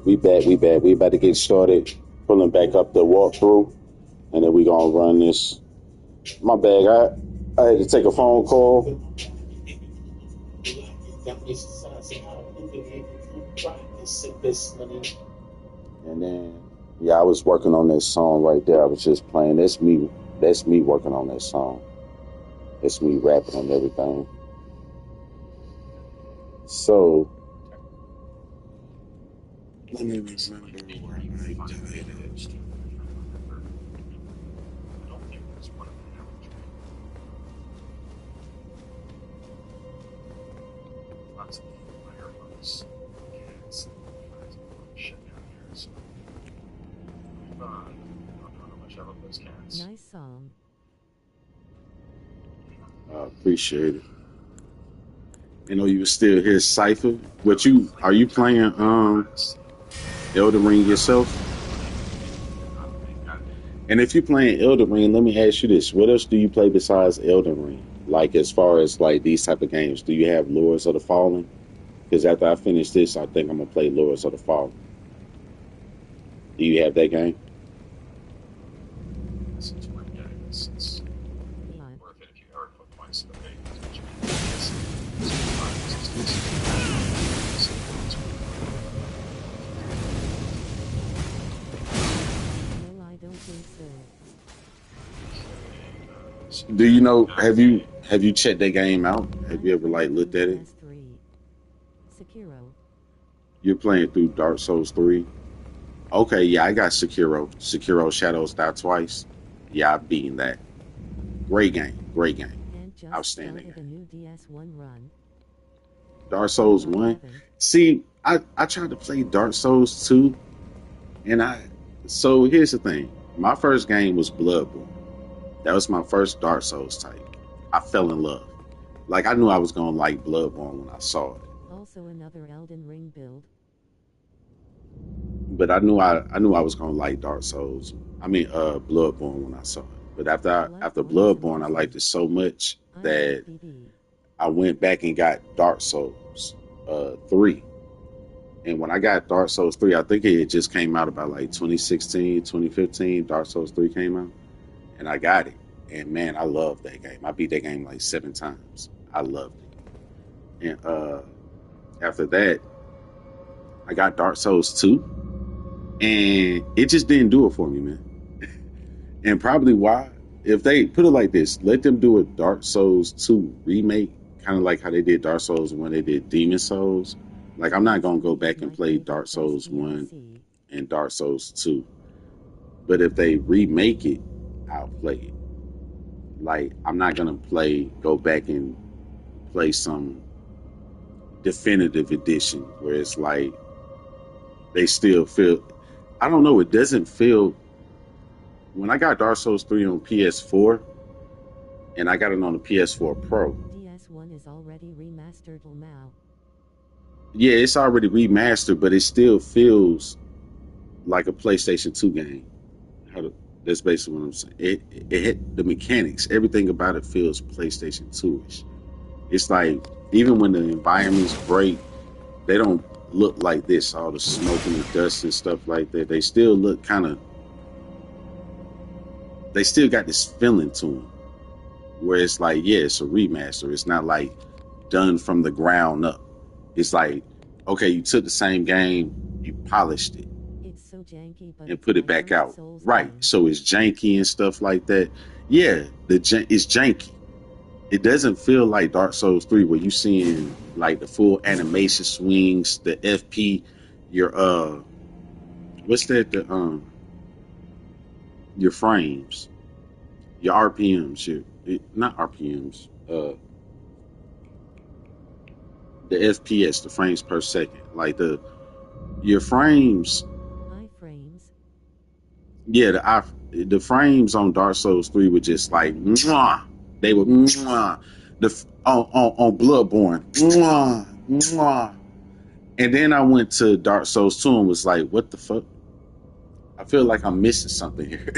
We back, we back. We about to get started. Pulling back up the walkthrough, and then we gonna run this. My bad, I had to take a phone call. And then, yeah, I was working on that song right there. I was just playing. That's me. That's me working on that song. That's me rapping and everything. So, let me remember where I died at. I don't think there's one of the average. Lots of fireworks, cats, shit down here. So, fun. I don't know how much I love those cats. Nice song. I appreciate it. You know, you still hear Cypher. What you are you playing Elden Ring yourself? And if you're playing Elden Ring, let me ask you this: what else do you play besides Elden Ring? Like as far as like these type of games, do you have Lords of the Fallen? Because after I finish this, I think I'm gonna play Lords of the Fallen. Do you have that game? Since we're getting this, it's Live. worth it if you ever put points to the page. No, I don't think so. Do you know? Have you checked that game out? Have you ever like looked at it? PS3. Sekiro. You're playing through Dark Souls 3. Okay, yeah, I got Sekiro. Sekiro Shadows Die Twice. Yeah, I've beaten that. Great game. Great game. And just Outstanding started a game. new DS1 run. Dark Souls 1. See, I tried to play Dark Souls 2, and so here's the thing. My first game was Bloodborne. That was my first Dark Souls type. I fell in love. Like I knew I was gonna like Bloodborne when I saw it. Also another Elden Ring build. But I knew I was gonna like Dark Souls. I mean Bloodborne when I saw it. But after Bloodborne I liked it so much that I went back and got Dark Souls 3. And when I got Dark Souls 3, I think it just came out about like 2016, 2015. Dark Souls 3 came out. And I got it. And man, I love that game. I beat that game like 7 times. I loved it. And after that, I got Dark Souls 2. And it just didn't do it for me, man. And probably why, if they put it like this, let them do a Dark Souls 2 remake, kind of like how they did Dark Souls when they did Demon Souls. Like, I'm not going to go back and play Dark Souls 1 and Dark Souls 2. But if they remake it, I'll play it. Like, I'm not going to go back and play some definitive edition where it's like they still feel, I don't know, it doesn't feel, when I got Dark Souls 3 on PS4 and I got it on the PS4 Pro. DS1 is already remastered now. Yeah, it's already remastered, but it still feels like a PlayStation 2 game. That's basically what I'm saying. It the mechanics, everything about it feels PlayStation 2-ish. It's like even when the environments break, they don't look like this, all the smoke and the dust and stuff like that. They still look they still got this feeling to them where it's like, yeah, it's a remaster. It's not like done from the ground up. It's like, okay, you took the same game, you polished it, It's so janky, but and put it my back first out. Souls Right. game. So it's janky and stuff like that. Yeah, it's janky. It doesn't feel like Dark Souls 3 where you seeing like the full animation swings, the FP, your what's that, your frames, your RPMs, not RPMs, the FPS, the frames per second. Like your frames, Iframes. yeah, the frames on Dark Souls 3 were just like mwah. They were mwah. On Bloodborne, mwah, mwah. And then I went to Dark Souls 2 and was like, what the fuck? I feel like I'm missing something here.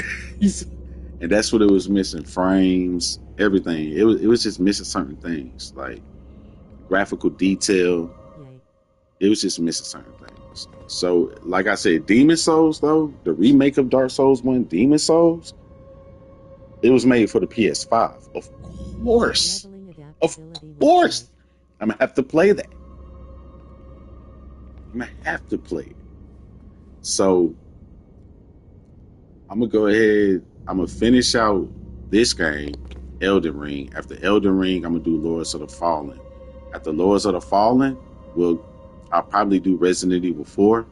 And that's what it was missing. Frames, everything. It was just missing certain things, like graphical detail. Yay. It was just missing certain things. So, like I said, Demon Souls though, the remake of Dark Souls 1, Demon Souls, it was made for the PS5. Of course. Leveling Of adaptability with course. growth. I'm gonna have to play that. I'm gonna have to play it. So I'm gonna go ahead. I'm gonna finish out this game, Elden Ring. After Elden Ring, I'm gonna do Lords of the Fallen. After Lords of the Fallen, I'll probably do Resident Evil 4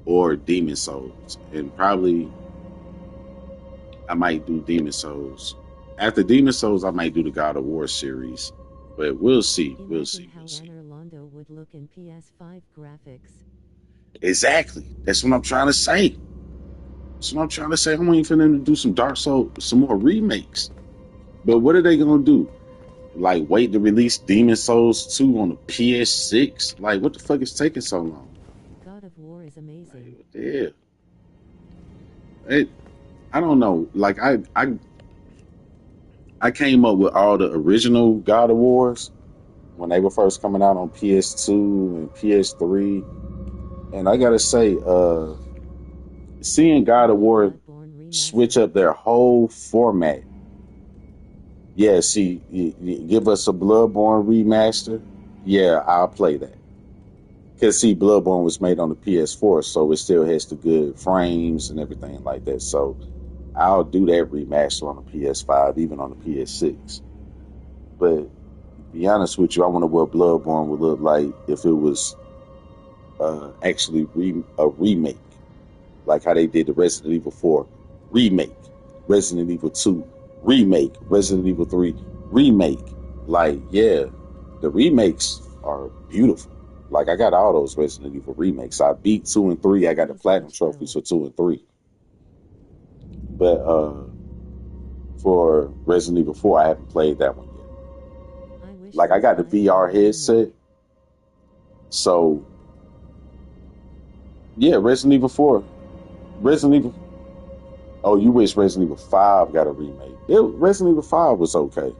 or Demon Souls, and probably I might do Demon Souls. After Demon Souls, I might do the God of War series, but we'll see. We'll Imagine see. how We'll see. Anor Londo would look in PS5 graphics. Exactly. That's what I'm trying to say. That's what I'm trying to say. I'm waiting for them to do some Dark Souls, some more remakes. But what are they gonna do? Like wait to release Demon Souls 2 on the PS6? Like what the fuck is taking so long? God of War is amazing. Like, yeah. It, I don't know. Like I came up with all the original God of Wars when they were first coming out on PS2 and PS3. And I gotta say, seeing God of War Bloodborne switch remaster. up their whole format. Yeah, see, you give us a Bloodborne remaster. Yeah, I'll play that. Because see, Bloodborne was made on the PS4, so it still has the good frames and everything like that. So I'll do that remaster on the PS5, even on the PS6. But to be honest with you, I wonder what Bloodborne would look like if it was actually a remake, like how they did the Resident Evil 4 remake, Resident Evil 2 remake, Resident Evil 3 remake. Like, yeah, the remakes are beautiful. Like, I got all those Resident Evil remakes. I beat 2 and 3. I got the So platinum much trophies for build. 2 and 3. But for Resident Evil 4, I haven't played that one yet. I wish Like, I those got the guys made a VR headset. remake. So, yeah, Resident Evil 4. Resident Evil. Oh, you wish Resident Evil 5 got a remake. Resident Evil 5 was okay.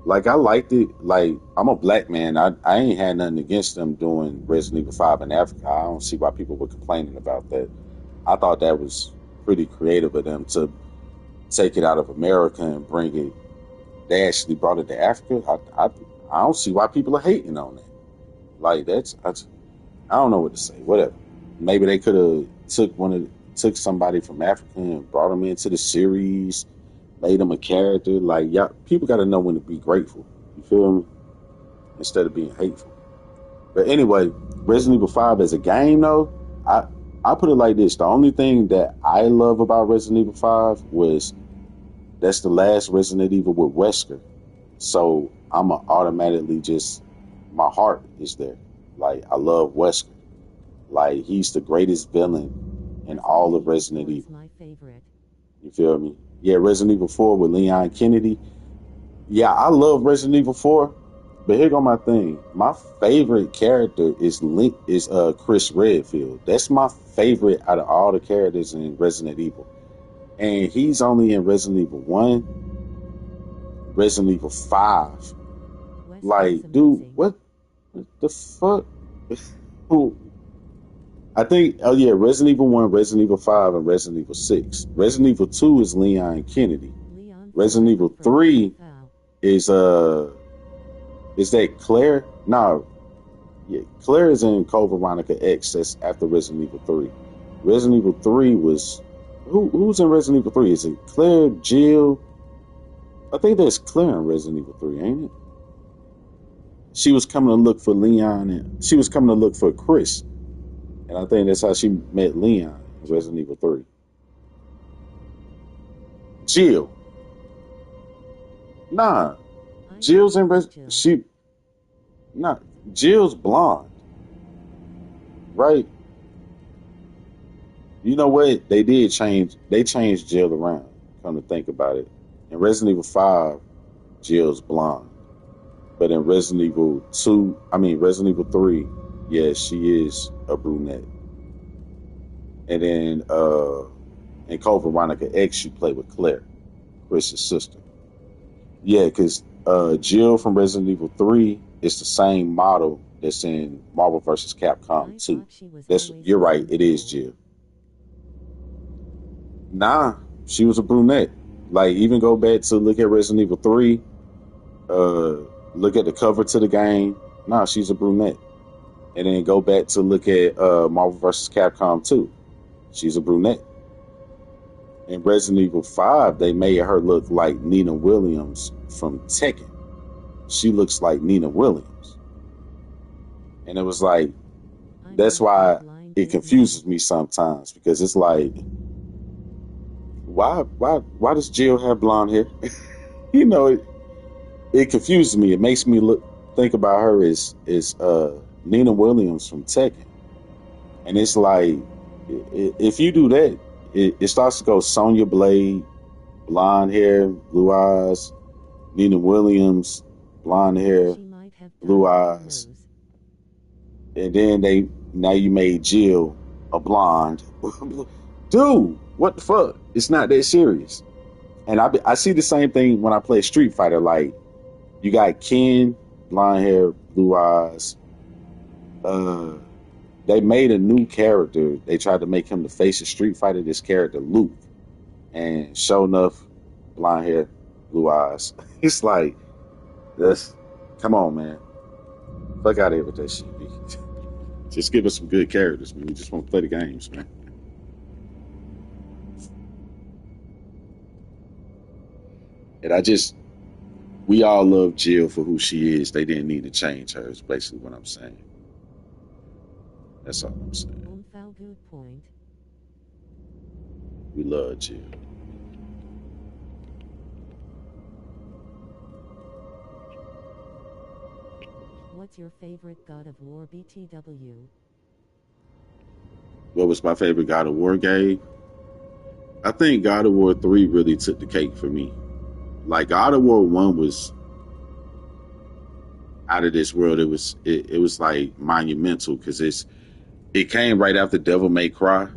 Like, I liked it. Like, I'm a black man. I ain't had nothing against them doing Resident Evil 5 in Africa. I don't see why people were complaining about that. I thought that was pretty creative of them to take it out of America and bring it. They actually brought it to Africa. I don't see why people are hating on that. Like, I don't know what to say. Whatever. Maybe they could have took somebody from Africa and brought them into the series, made them a character. Like, yeah, people got to know when to be grateful. You feel me? Instead of being hateful. But anyway, Resident Evil 5 as a game, though, I put it like this: the only thing that I love about Resident Evil 5 was that's the last Resident Evil with Wesker. So I'm automatically just my heart is there. Like I love Wesker. Like he's the greatest villain in all of Resident 4 is Evil. my favorite. You feel me? Yeah, Resident Evil 4 with Leon Kennedy. Yeah, I love Resident Evil 4. But here go my thing. My favorite character is Chris Redfield. That's my favorite out of all the characters in Resident Evil. And he's only in Resident Evil 1, Resident Evil 5. Wesker is Like, dude, amazing. what the fuck? Who? I think, oh yeah, Resident Evil 1, Resident Evil 5, and Resident Evil 6. Resident Evil 2 is Leon Kennedy. Leon Resident forever Evil for life. 3 Vow. is that Claire? No, yeah, Claire is in Code Veronica X. That's after Resident Evil 3. Resident Evil 3 was who's in Resident Evil 3? Is it Claire, Jill? I think there's Claire in Resident Evil 3, ain't it? She was coming to look for Leon and she was coming to look for Chris. And I think that's how she met Leon in Resident Evil 3. Jill. Nah. I Jill's in Jill. nah, Jill's blonde. Right? You know what? They changed Jill around, come to think about it. In Resident Evil 5, Jill's blonde. But in Resident Evil 3, yeah, she is a brunette. And then in Code Veronica X, she played with Claire, Chris's sister. Yeah, because Jill from Resident Evil 3 it's the same model that's in Marvel vs. Capcom I 2. thought she was That's always you're right. blonde It is though. Jill. Nah, she was a brunette. Like even go back to look at Resident Evil 3. Uh, look at the cover to the game. Nah, she's a brunette. And then go back to look at Marvel vs. Capcom 2. She's a brunette. In Resident Evil 5, they made her look like Nina Williams from Tekken. She looks like Nina Williams. And it was like, I'm that's not why colorblind, it big man. confuses me sometimes because it's like, why does Jill have blonde hair? You know, it confuses me. It makes me think about her as Nina Williams from Tekken. And it's like, if you do that, it starts to go Sonya Blade, blonde hair, blue eyes, Nina Williams, blonde hair, She might have blue dyed her eyes, nose. and then now you made Jill a blonde. Dude, what the fuck? It's not that serious. And I see the same thing when I play Street Fighter. Like you got Ken, blonde hair, blue eyes. They made a new character. They tried to make him the face of Street Fighter. This character Luke, and sure enough, blonde hair, blue eyes. It's like that's come on, man. Fuck out of here with that shit. Just give us some good characters, man. We just want to play the games, man. And we all love Jill for who she is. They didn't need to change her. Is basically what I'm saying. That's all I'm saying. Good point. We love Jill. What's your favorite God of War BTW? What was my favorite God of War game? I think God of War 3 really took the cake for me. Like God of War 1 was out of this world. It was like monumental because it came right after Devil May Cry,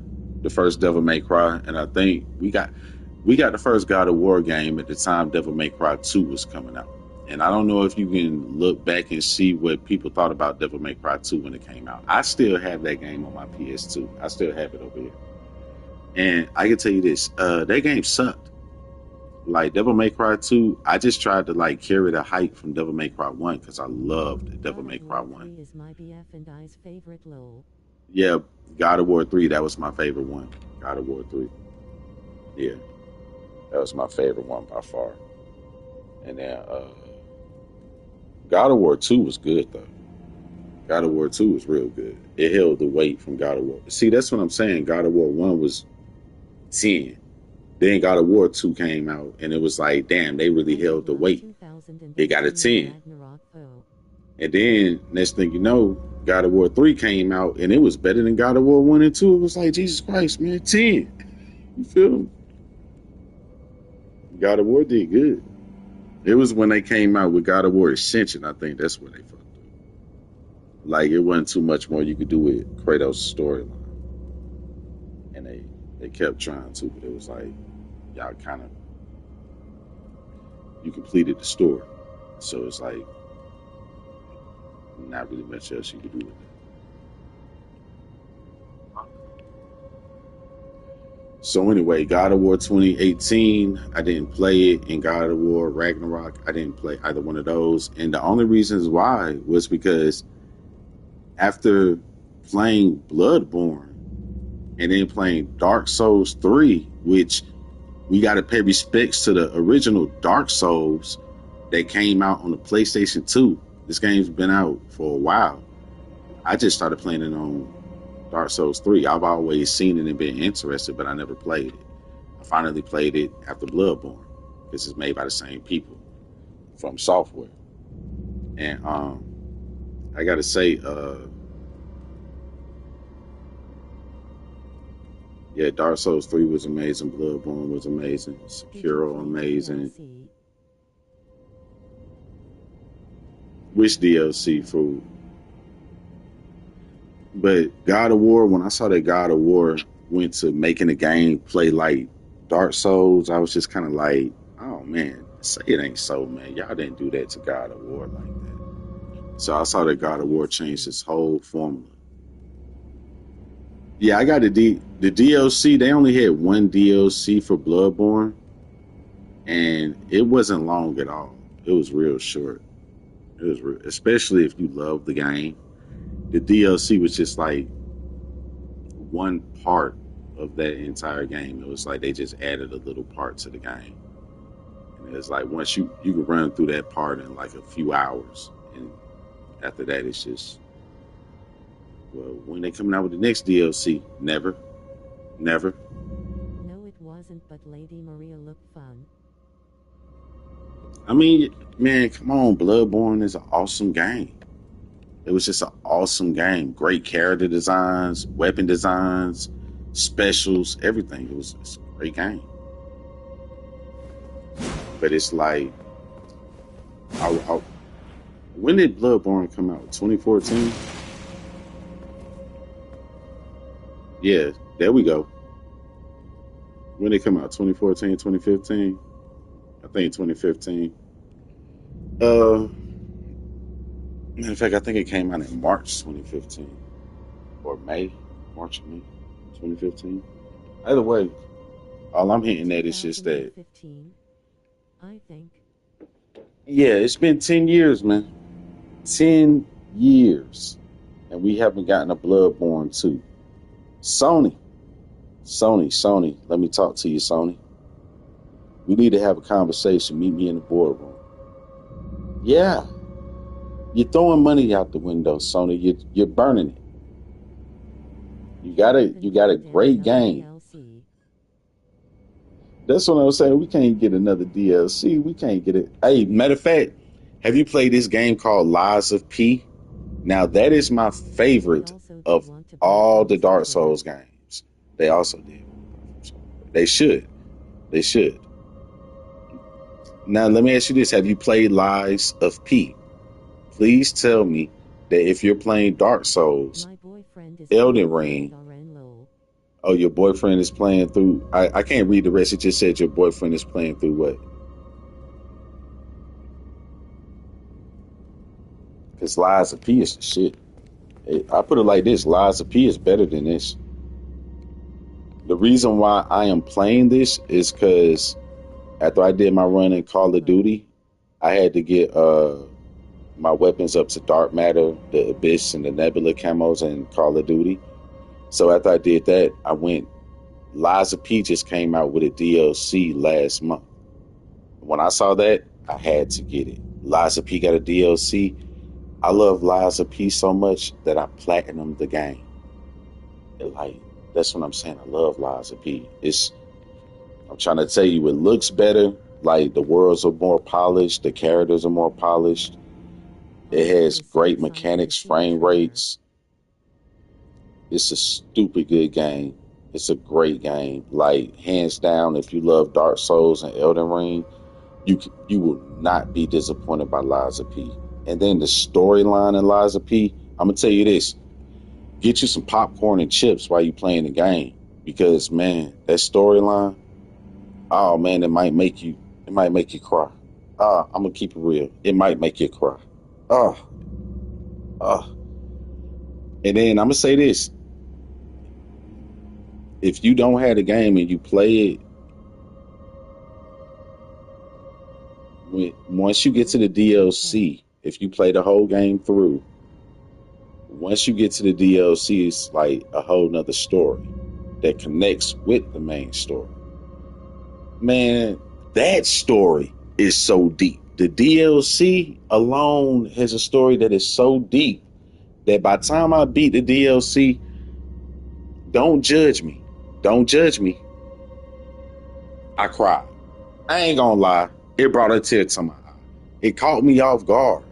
the first Devil May Cry, and I think we got the first God of War game at the time Devil May Cry 2 was coming out. And I don't know if you can look back and see what people thought about Devil May Cry 2 when it came out. I still have that game on my PS2. I still have it over here. And I can tell you this, that game sucked. Like Devil May Cry 2, I just tried to like carry the hype from Devil May Cry 1 because I loved Devil May Cry 1. 3 is my BF and I's favorite lol. Yeah, God of War 3, that was my favorite one. God of War 3. Yeah, that was my favorite one by far. And then God of War 2 was good though. God of War 2 was real good. It held the weight from God of War. See, that's what I'm saying. God of War 1 was 10. Then God of War 2 came out and it was like, damn, they really held the weight. It got a 10. And then next thing you know, God of War 3 came out and it was better than God of War 1 and 2. It was like, Jesus Christ, man, 10. You feel me? God of War did good. It was when they came out with God of War Ascension, I think that's where they fucked up. Like it wasn't too much more you could do with Kratos' storyline. And they kept trying to, but it was like y'all kind of you completed the story. So it's like not really much else you could do with it. So anyway, God of War 2018, I didn't play it, and God of War Ragnarok, I didn't play either one of those. And the only reasons why was because after playing Bloodborne and then playing Dark Souls 3, which we got to pay respects to the original Dark Souls that came out on the PlayStation 2. This game's been out for a while. I just started playing it on Dark Souls 3. I've always seen it and been interested, but I never played it. I finally played it after Bloodborne because it's made by the same people from software. And I gotta say, yeah, Dark Souls 3 was amazing, Bloodborne was amazing, Sekiro amazing. Which DLC for? But God of War, when I saw that God of War went to making the game play like Dark Souls, I was just kind of like, oh man, say it ain't so, man. Y'all didn't do that to God of War like that. So I saw that God of War changed its whole formula. Yeah, I got the DLC. They only had one DLC for Bloodborne, and it wasn't long at all. It was real short. It was real, especially if you love the game. The DLC was just like one part of that entire game. It was like they just added a little part to the game, and it's like once you can run through that part in like a few hours, and after that it's just, well, when they coming out with the next DLC? Never, never. No, it wasn't, but Lady Maria looked fun. I mean, man, come on, Bloodborne is an awesome game. It was just an awesome game. Great character designs, weapon designs, specials, everything. It's a great game. But it's like, I, when did Bloodborne come out? 2014? Yeah, there we go. When did it come out? 2014, 2015? I think 2015. Matter of fact, I think it came out in March 2015. Or May. March or May 2015. Either way, all I'm hinting at is just that, 2015, I think. yeah, it's been 10 years, man. 10 years. And we haven't gotten a Bloodborne 2. Sony, let me talk to you, Sony. We need to have a conversation. Meet me in the boardroom. Yeah, you're throwing money out the window, Sony. You're burning it. You got a great game. DLC. That's what I was saying. We can't get another DLC. We can't get it. Hey, matter of fact, have you played this game called Lies of P? Now that is my favorite of all the Dark Souls games. They also did. They should. They should. Now let me ask you this: have you played Lies of P? Please tell me that if you're playing Dark Souls, My boyfriend is Elden Ring. Oh, your boyfriend is playing through. I can't read the rest. It just said your boyfriend is playing through what? Because Lies of P is the shit. I put it like this: Lies of P is better than this. The reason why I am playing this is because after I did my run in Call of Duty, I had to get my weapons up to Dark Matter, the Abyss, and the Nebula camos in Call of Duty. So after I did that, I went. Lies of P just came out with a DLC last month. When I saw that, I had to get it. Lies of P got a DLC. I love Lies of P so much that I platinumed the game. Like, that's what I'm saying. I love Lies of P. I'm trying to tell you, it looks better. Like, the worlds are more polished, the characters are more polished. It has great mechanics, frame rates. It's a stupid good game. It's a great game. Like, hands down, if you love Dark Souls and Elden Ring, you will not be disappointed by Lies of P. And then the storyline in Lies of P, I'm gonna tell you this: get you some popcorn and chips while you playing the game, because man, that storyline, oh man, it might make you cry. I'm gonna keep it real. It might make you cry. Oh, oh. And then I'm gonna say this: if you don't have the game and you play it, once you get to the DLC, if you play the whole game through, once you get to the DLC, it's like a whole nother story that connects with the main story. Man, that story is so deep. The DLC alone has a story that is so deep that by the time I beat the DLC, don't judge me. Don't judge me. I cried. I ain't gonna lie. It brought a tear to my eye. It caught me off guard.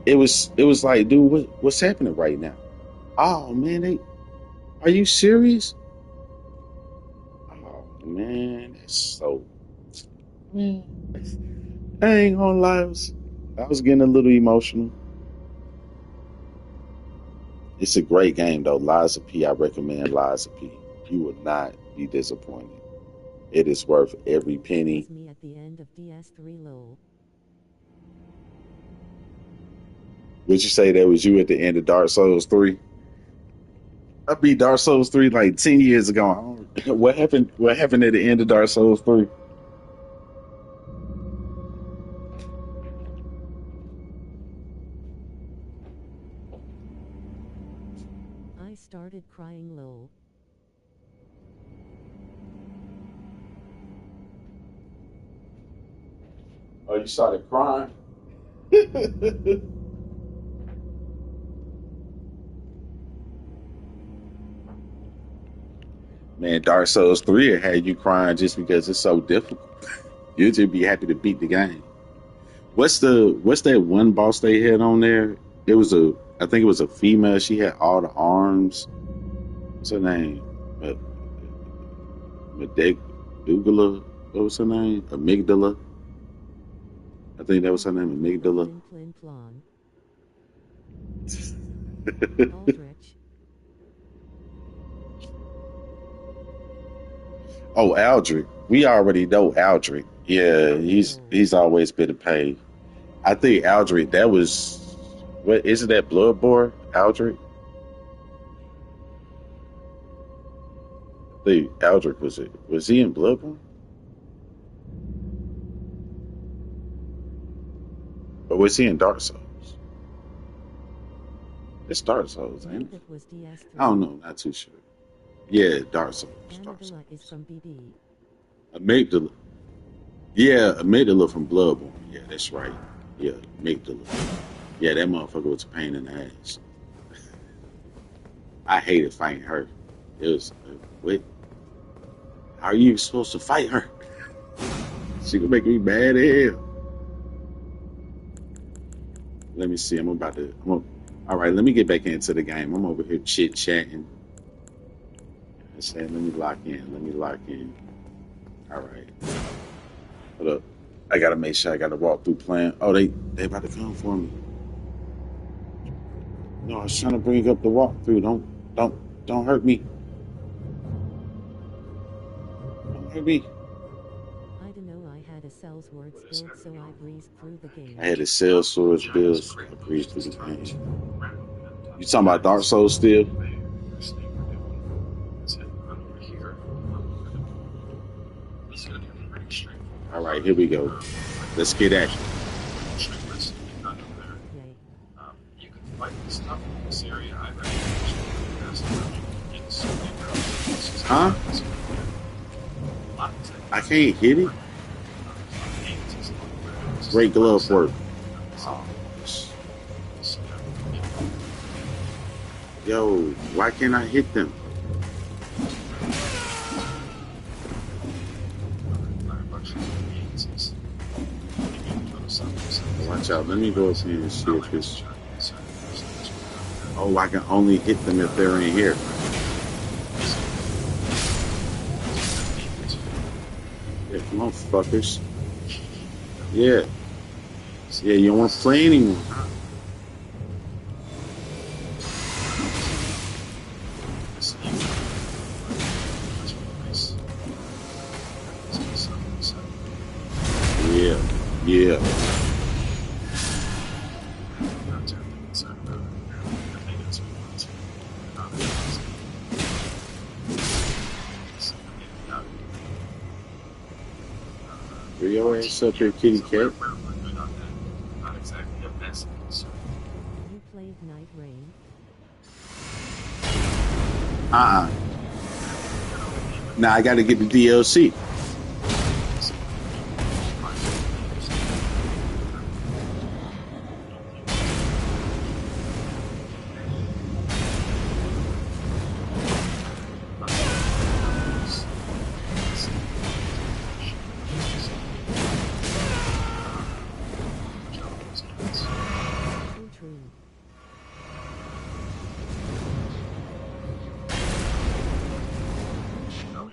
It was like, dude, what's happening right now? Oh man, are you serious? Oh man, that's so, man. I ain't gonna lie, I was getting a little emotional. It's a great game though. Lies of P. I recommend Lies of P. You will not be disappointed. It is worth every penny. Me at the end of DS3 lol. Would you say that was you at the end of Dark Souls 3? I beat Dark Souls 3 like 10 years ago. What happened? What happened at the end of Dark Souls 3? I started crying lol. Oh, you started crying? Man, Dark Souls 3 had you crying just because it's so difficult. You'd just be happy to beat the game. What's that one boss they had on there? It was I think it was a female. She had all the arms. What's her name? Uh, Medugula. What was her name? Amygdala. I think that was her name, Amygdala. Plin plon. Aldrich. Oh, Aldrich. We already know Aldrich. Yeah, he's always been a pain. I think Aldrich. That was what isn't that Bloodborne? Aldrich. I think Aldrich was it. Was he in Bloodborne? Or was he in Dark Souls? It's Dark Souls, ain't it? That was DS3. I don't know. Not too sure. Yeah, Dark Souls. Dark Souls. Amygdala is from BB. Amygdala. Yeah, Amygdala from Bloodborne. Yeah, that's right. Yeah, Amygdala. Yeah, that motherfucker was a pain in the ass. I hated fighting her. It was what? How are you supposed to fight her? She gonna make me mad as hell. Let me see. All right, let me get back into the game. I'm over here chit chatting. I said, let me lock in. Let me lock in. All right. Hold up. I gotta make sure I gotta walk through plan. Oh, they about to come for me. No, I was trying to bring up the walkthrough. Don't hurt me. Don't hurt me. I don't know. I had a sales words build, so I breezed through the game. I had a sell swords bills. I breezed through the game. You talking about Dark Souls still? All right, here we go. Let's get at it. You can fight this stuff in this area. I Huh? I can't hit it. Great glove work. Yo, why can't I hit them? Watch out. Let me go up here and see if this. Oh, I can only hit them if they're in here. Yeah, come on, fuckers. Yeah. Yeah, you don't want to play anymore. Yeah. Yeah. Bring your ass up here, kitty cat. You played Night Rain? Now I gotta get the DLC. True.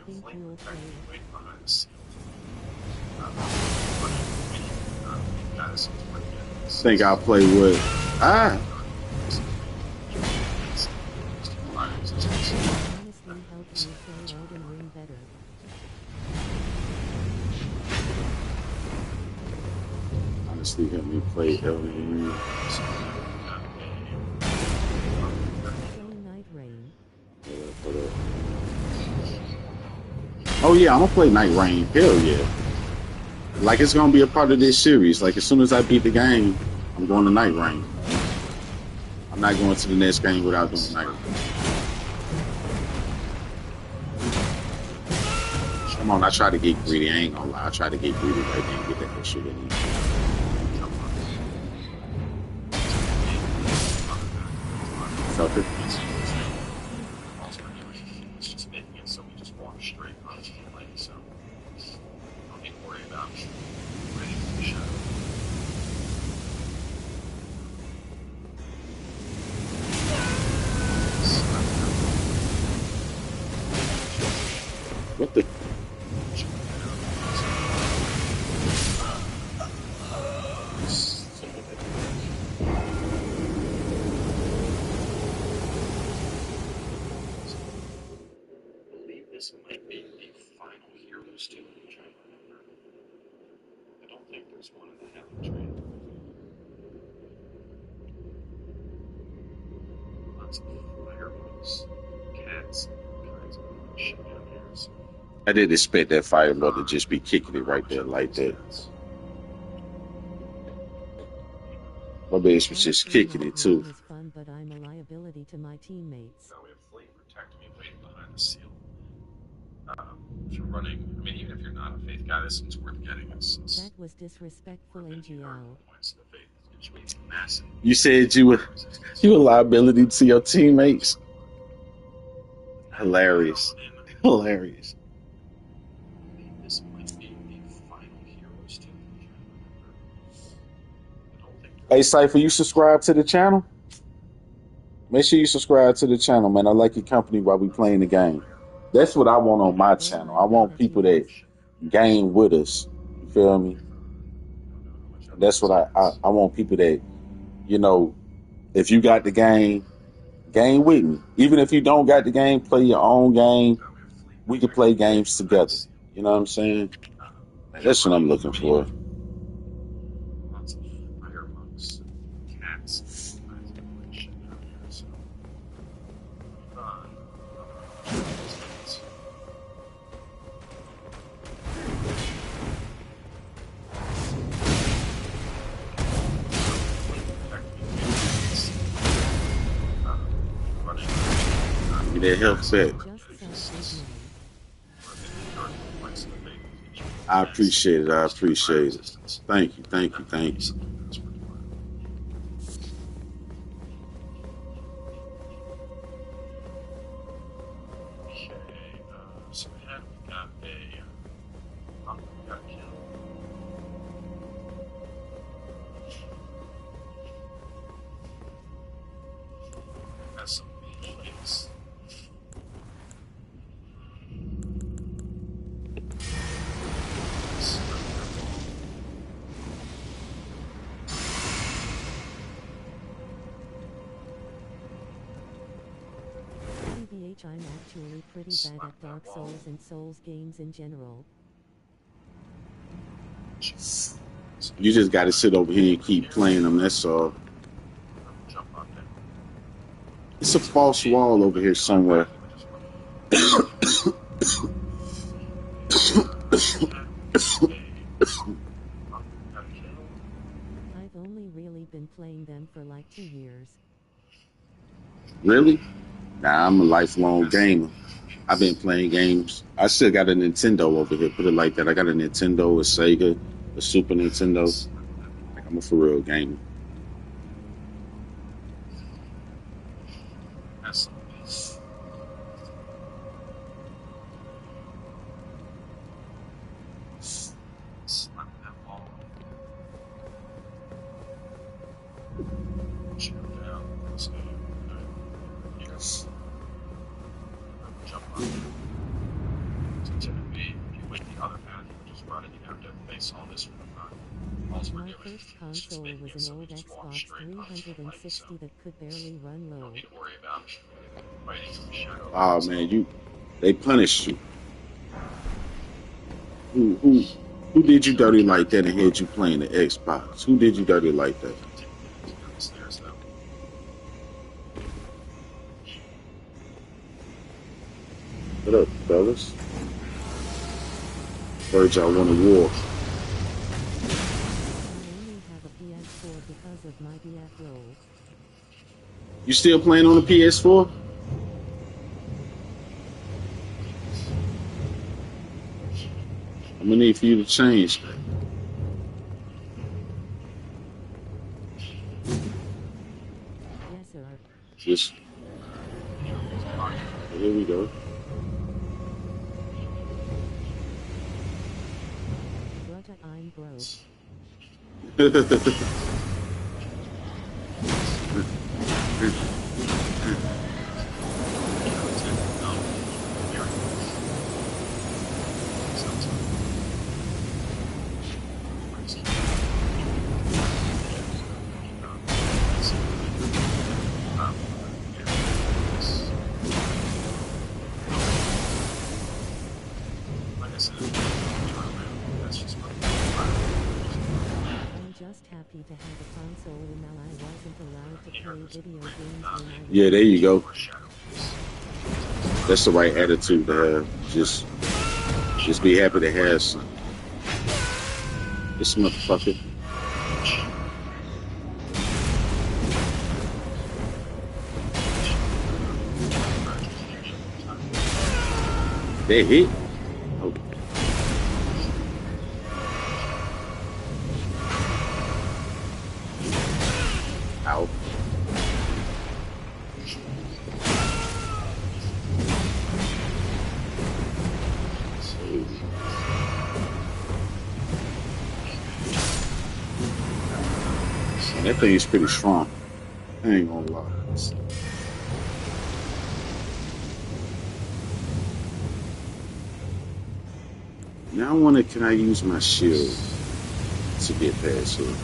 Think you'll play Think I'll play with honestly help me play Elden Ring better. honestly help me play Elden Ring. Oh yeah, I'm gonna play Night Rain. Hell yeah. Like it's gonna be a part of this series. Like as soon as I beat the game, I'm going to Night Rain. I'm not going to the next game without doing Night Rain. Come on, I try to get greedy. I ain't gonna lie. I try to get greedy right there and get that good shit in. So It's just making it so we just walk straight onto the lane, so don't need to worry about ready for the shadow. what the? I believe this might be the final Heroes 2. I'm trying to remember. I don't think there's one in the Halley trade. Lots of fireworks, cats, all kinds of shit down here. So I didn't expect that fireball to just be kicking it right there like that. My base was just Honestly, kicking it Night too. Rain is fun, but I'm a liability to my teammates. we have Fleet protecting me waiting behind the seal. If you're running, I mean, even if you're not a faith guy, this one's worth getting. It's That was disrespectful, worth it if you earn NGL. points to the faith. It gives you massive You said you were resistance. you a liability to your teammates. Hilarious. Hilarious. I think this might be the final Heroes 2. I don't think Hey there's Cypher, you subscribe to the channel? Make sure you subscribe to the channel, man. I like your company while we playing the game. That's what I want on my Well, channel. I I'm glad want that people you that asked. game with us. You feel me? That's what I want people that, you know, if you got the game with me. Even if you don't got the game, play your own game. We can play games together. You know what I'm saying? That's what I'm looking for. Lots of fire monks, cats, all kinds of weird shit down here. So fun. Give me that health back. Just said I appreciate it. I appreciate it. Thank you. Thank you. Thank you. So ahead we got we got a kill. Has some meat. TBH, I'm actually pretty bad at Dark Souls and Souls games in general. You just got to sit over here and keep playing them. That's all. It's a false wall over here somewhere. I've only really been playing them for like 2 years. Really? Nah, I'm a lifelong gamer. I've been playing games. I still got a Nintendo over here. Put it like that. I got a Nintendo, a Sega, a Super Nintendo. Like I'm a for real gamer. My first console was an old Xbox 360 that could barely run low. Oh man, they punished you. Who did you dirty like that and had you playing the Xbox? Who did you dirty like that? What up, fellas? Virgil, I want a war. I only have a PS4 because of my BF role. You still playing on the PS4? I'm gonna need for you to change that. Yes, sir. Just here we go. Brother, I'm broke. I'm just happy to have a console and now I wasn't allowed to play video games when I was Yeah, there you go. Shadow. That's the right attitude to have. Just be happy to have some. This motherfucker. They hit. Oh. Ow. Man, that thing is pretty strong. I ain't gonna lie. Now I wonder, can I use my shield to get past here?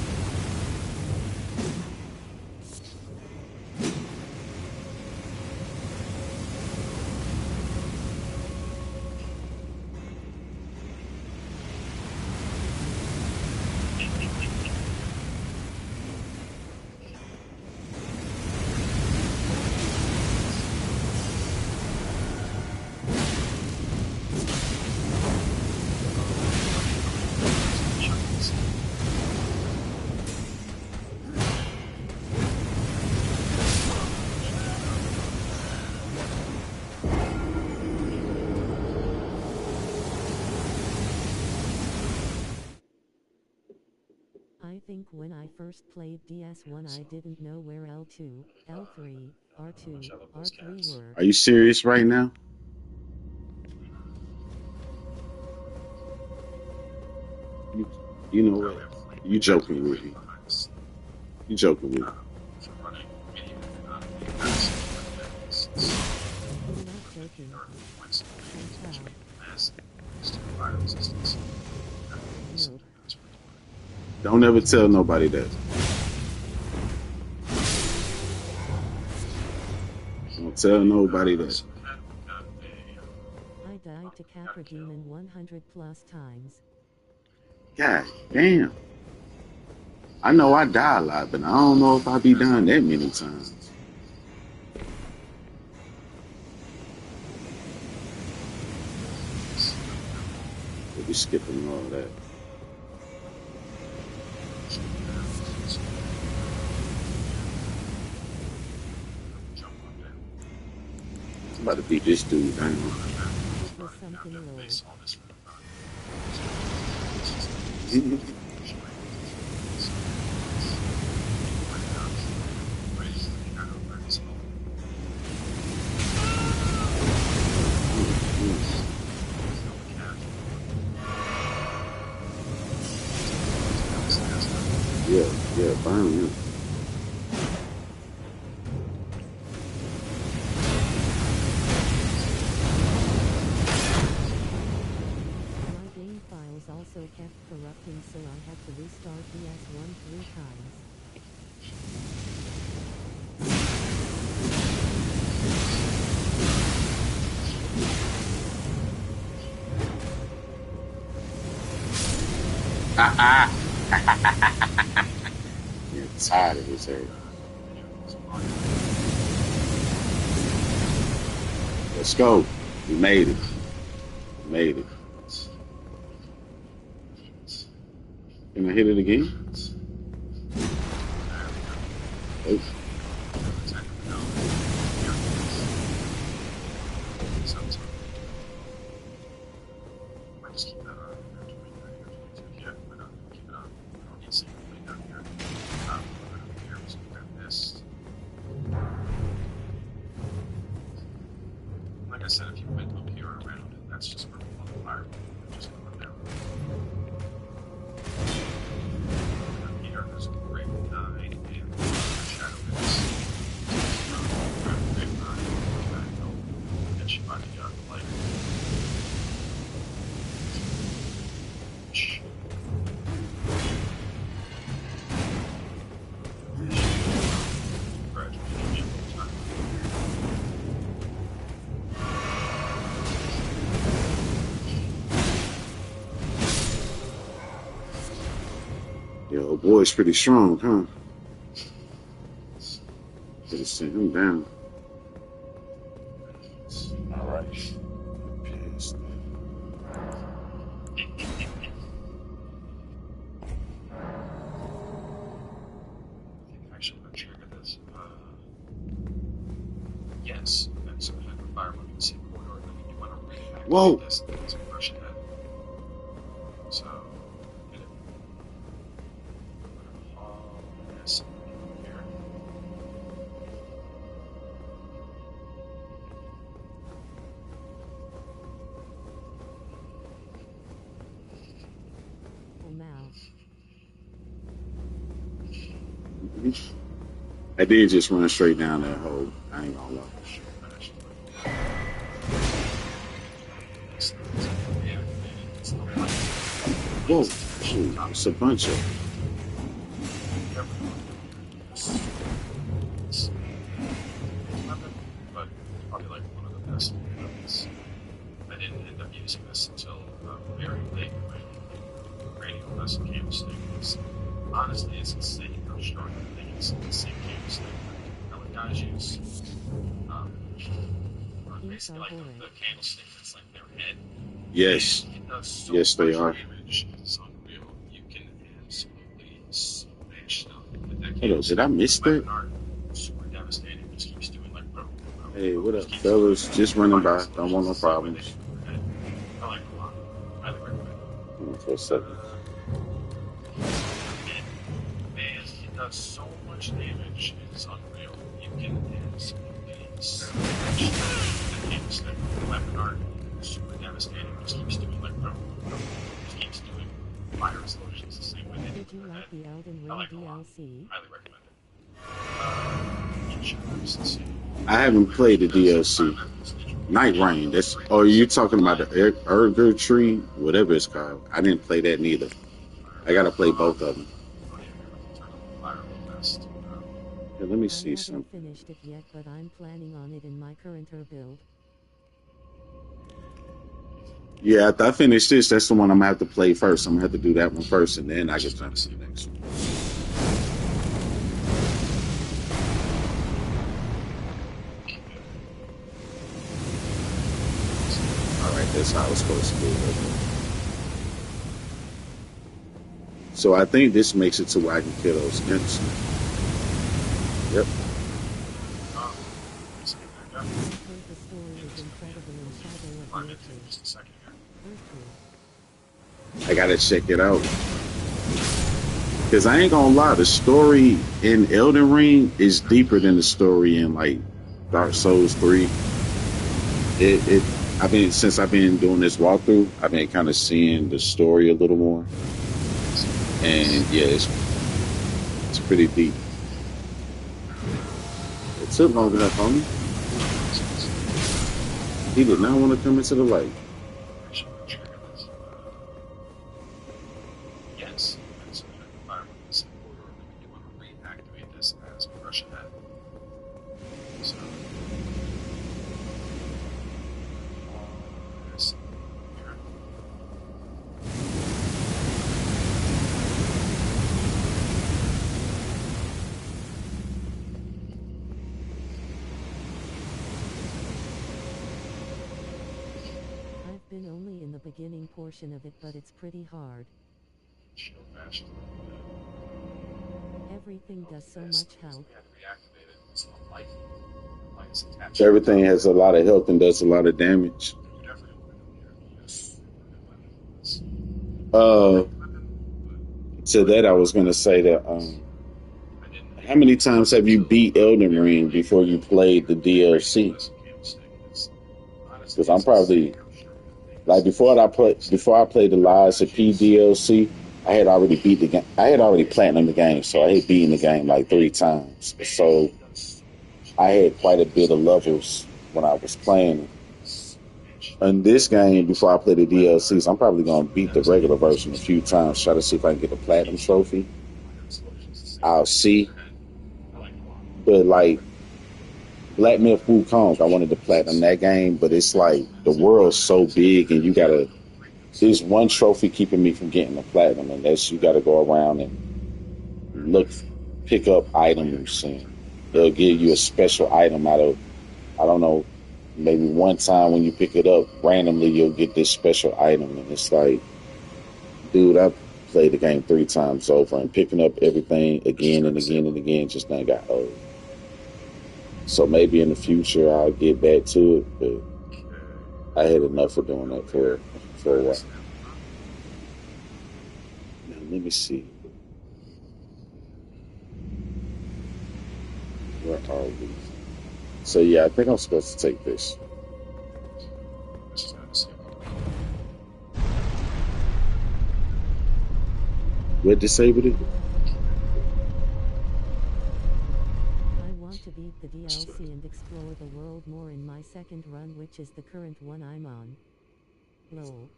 I think when I first played DS1 I didn't know where L2, L3, R2, R3 were. Are you serious right now? You know what? You joking with me. You joking with me. I'm not joking. Nope. Don't ever tell nobody that. Don't tell nobody that. I died to Capra Demon 100 plus times. God damn. I know I die a lot, but I don't know if I be dying that many times. We'll be skipping all that. I'm about to beat this dude down. It was something low. Yeah, burn him. My game files also kept corrupting, so I had to restart DS1 3 times. You're tired of his head. Let's go. We made it. We made it. Can I hit it again? Oh, Might just keep that on. 22. Yeah, why not? Keep it on. I don't need to see everything down here. Here, so we got this. Like I said, if you went up here or around it, that's just where we want the fire. Just going down. And here, there's a great 9 and shadow is. Great 9. And she might have got like. yo, boy's pretty strong, huh? Could have sent him down. All right. Pissed. Actually, I'm not sure I got this. Yes, and so we have a fire moving the same corridor, and then we do want to Whoa. reactivate this, and then it's a rush ahead. So, hit it. All this here. Oh, now. I did just run straight down that hole. I ain't gonna lie. Whoa, shoot, it's a bunch of. But probably like one of the best weapons. I didn't end up using this until very late when radio vessel candlestick was. Honestly, it's insane how strong the thing is. The same candlestick that the guys use. Basically, like the candlestick that's like their head. Yes. It does so Yes, they much are. damage. It's unreal. You can absolutely smash stuff with that Hold on, did I miss that? Super devastating. Just keeps doing like boom, boom, Hey, boom. what up, Just keeps fellas? doing Just running by. fire Don't want no solutions the same way problems. they do with their head. I like it a lot. Highly recommend. Hold on for a second. Man, it does so much damage. It's unreal. You can absolutely smash the candlestick. The weapon art super devastating. Just keeps doing like boom, boom, boom. Just keeps doing fire explosions the same way they do Did you with their like head. the Elden I Ring like it a lot. DLC? Highly recommend it. Let's see. I haven't played the DLC. Night Rain. That's. Oh, you talking about the Erger Tree, whatever it's called? I didn't play that neither. I gotta play both of them. Yeah, let me I see haven't something. finished it yet, but I'm planning on it in my current build. Yeah, after I finish this, that's the one I'm gonna have to play first. I'm gonna have to do that one first, and then I can jump to the next one. All right, that's how it's supposed to be. So I think this makes it to where I can kill those imps. Yep. I heard the story is incredible in Shadow of the Witches. I gotta check it out. Because I ain't gonna lie, the story in Elden Ring is deeper than the story in like Dark Souls 3. Since I've been doing this walkthrough, I've been kind of seeing the story a little more. And yeah, it's pretty deep. It took long enough on me. He did not want to come into the light. Yes, and so we have the fire with this corridor, and then we do want to reactivate this as we rush ahead. So, this here. I've been only in the beginning portion of it, but it's pretty hard. shield bashed. Everything does so much help. We had to reactivate it. It's not life. Life is attached. Everything has a lot of health and does a lot of damage. You definitely open it up here because it's Uh, weapon, to that, I was gonna say that. I didn't. How many times have you beat Elden Ring before you played the DLC? Because I'm probably like before I played the Lies of P DLC, I had already beat the game. I had already platinum the game, so I had beaten the game like 3 times. So I had quite a bit of levels when I was playing it. In this game, before I play the DLCs, I'm probably gonna beat the regular version a few times, try to see if I can get the platinum trophy. I'll see. But like Black Myth Wukong, I wanted to platinum that game, but it's like the world's so big and there's one trophy keeping me from getting the platinum, and that's you gotta go around and pick up items, and they'll give you a special item out of, I don't know, maybe one time when you pick it up, randomly you'll get this special item, and it's like, dude, I played the game 3 times over, and picking up everything again and again and again just done got old. So maybe in the future I'll get back to it, but I had enough of doing that for a while. Now let me see. Where are we? So yeah, I think I'm supposed to take this. What disabled it? I want to beat the DLC and explore the world more in my second run, which is the current one I'm on. Lol.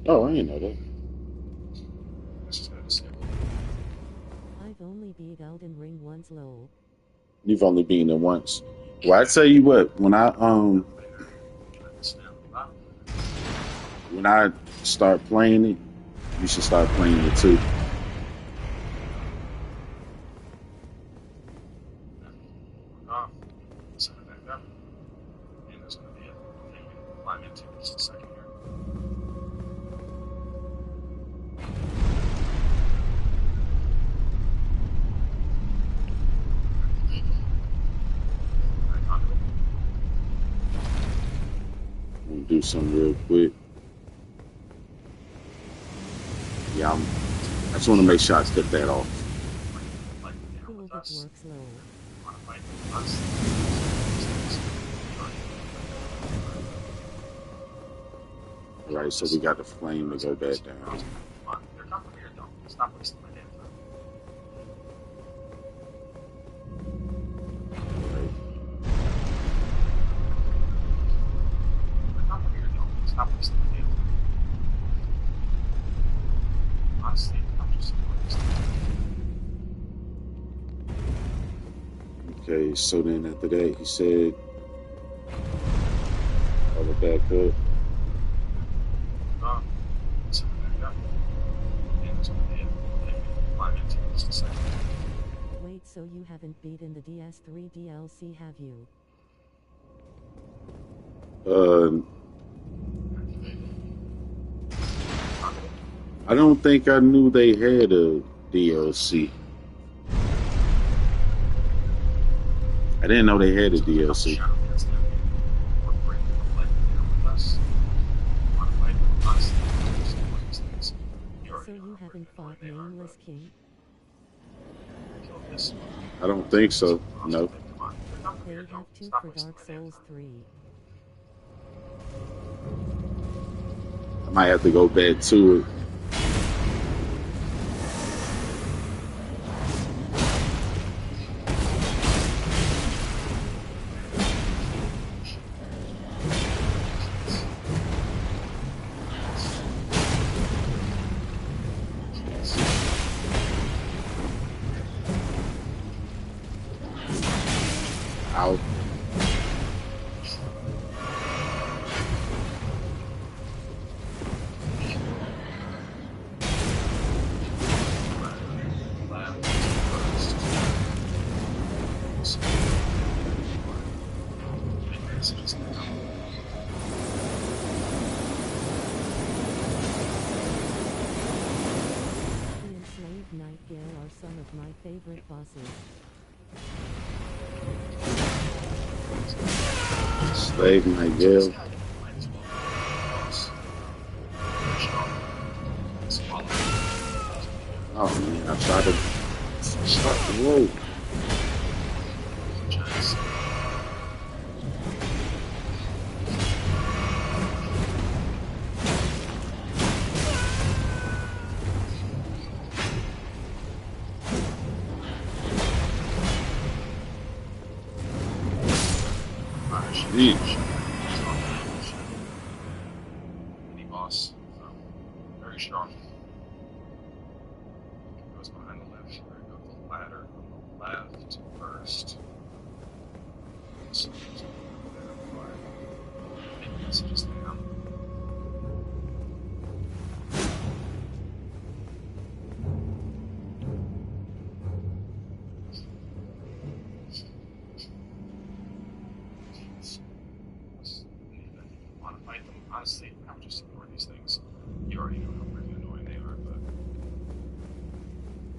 Oh, I didn't know that. I've only beat Elden Ring once, lol. You've only been it once. Well, I tell you what, when I start playing it, you should start playing it too. Send it back up. And there's going to be a thing you can climb into in just a second here. I'm gonna do something real quick. Yeah, I just want to make sure I cut that off. Cool, that works, lol. All right, so we got the flame to go back down. Stop wasting my damn time. Stop wasting my damn time. Honestly, I'm just Okay, so then after that, he said, all the back up. Send it back up. And there's going to be a thing you can climb into in just a second. Wait, so you haven't beaten the DS3 DLC, have you? I don't think I knew they had a DLC. I didn't know they had a DLC. So you haven't fought Nameless King? I don't think so. No. They have to for Dark Souls 3. I might have to go back to it. Out. some of my favorite bosses. Slave my So this girl. guy might as well be a boss. Very strong. Swallow. Oh man, I tried to start the road. Giants. Jeez. Mini boss. Very strong. Goes behind the left. We're gonna go to the ladder on the left first. So any messages now. Want to fight them? Honestly, I would just ignore these things. You already know how freaking annoying they are, but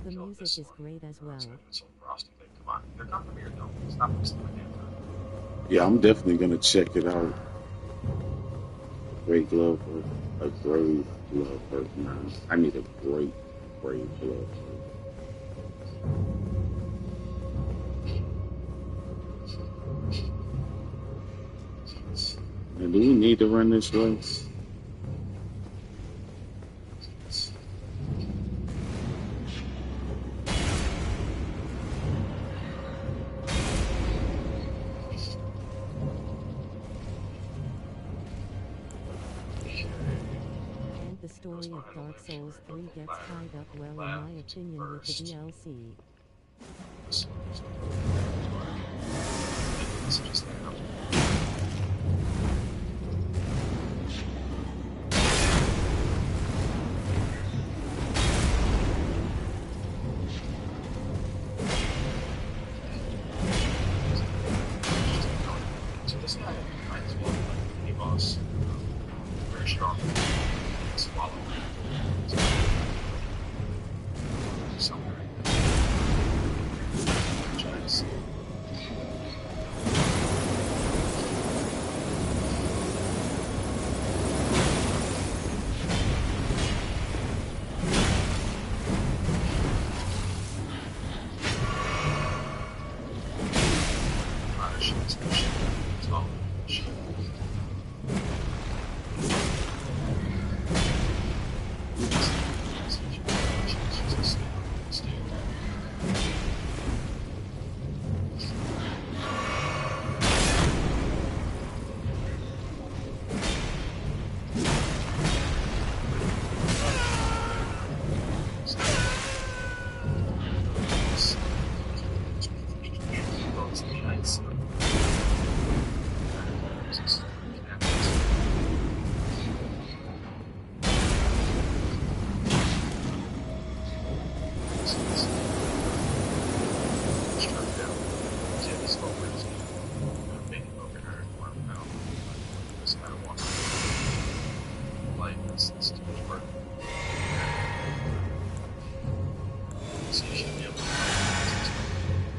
The kill music this is one. great as well. It's gonna insult Frosty thing. Come on, they're coming from here. Don't stop wasting my damn time. Yeah, I'm definitely gonna check it out. Great glove or a grave glove hurt. Nah, I need a great grave glove hurt. And do we need to run this way? And the story of Dark Souls 3 gets tied up well in my opinion with the DLC. Messages now. So this guy might as well be like a mini boss. Very strong. Swallow. Somewhere. Giants.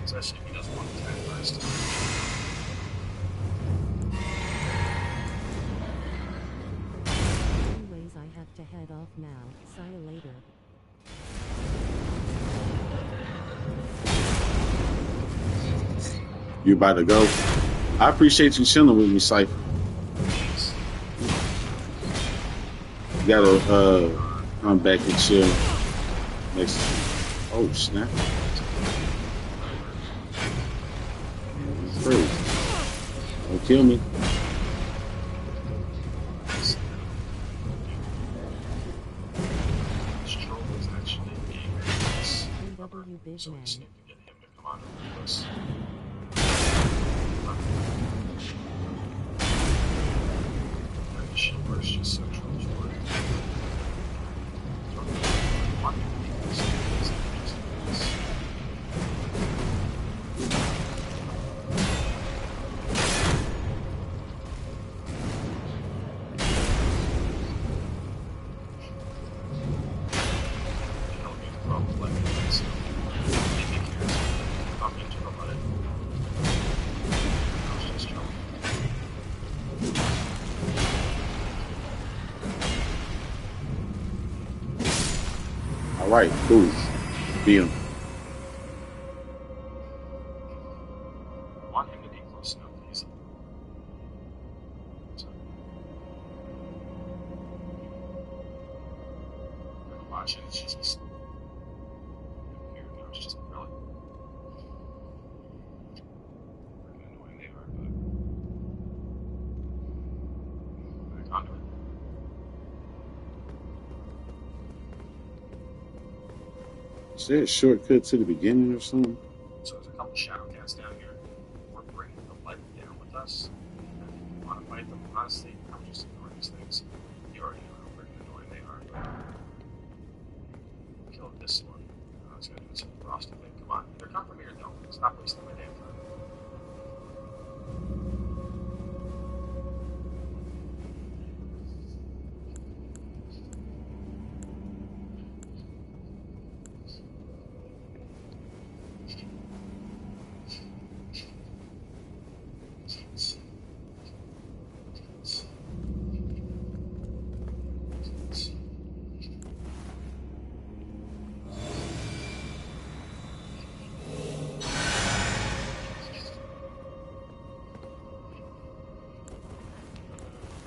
Especially if he doesn't want to attack first. Anyways, I have to head off now. See you later. You about to go? I appreciate you chilling with me, Cypher. You gotta come back and chill next. Oh snap! Free. Don't kill me. This troll is actually being very nice. NW Big So we Man. just need to get him to come on over with us. The shield burst just so trolls for it. right, cool. Beat him. I want him to be close enough to use it. So, I'm watching. It's just here now. It's just really freaking annoying. They are, but back onto it. Is there a shortcut to the beginning or something? So there's a couple shadow cats down here. We're bringing the light down with us. And if you want to fight them, honestly, I would just ignore these things. You already know how freaking annoying they are, but kill this one. I was going to do some frosty thing. Come on, either come from here or don't. Stop wasting my damn time.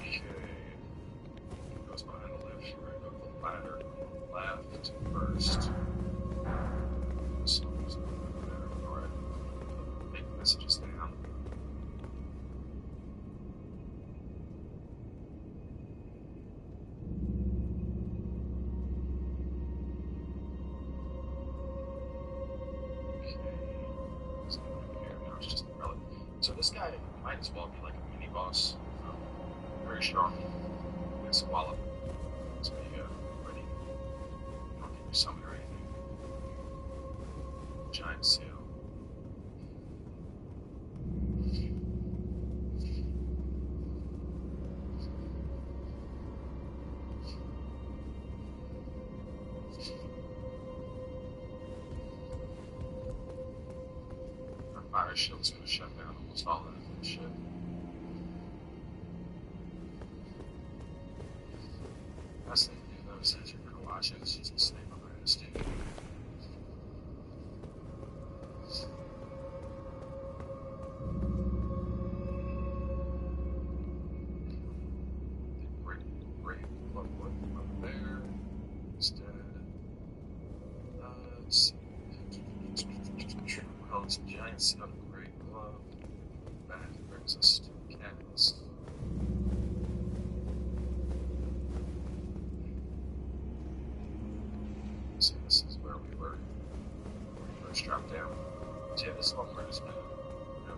Okay. Goes behind the left, right up the ladder on the left first. This one goes there. Alright. Put big messages down. So here now it's just a relic. So this guy might as well be like a mini boss. Very strong. And swallow. So you ready. You don't need to summon or anything. Giant seal. Our fire shield's gonna shut down almost all of that shit. Last thing you notice as you're gonna watch it is just a snake behind this dude. Great, great. What over there? Instead, let's see. Well, it's giant stuff, great glove. That brings us to cats. So this is where we were when we first dropped down. So yeah, this one we're just gonna,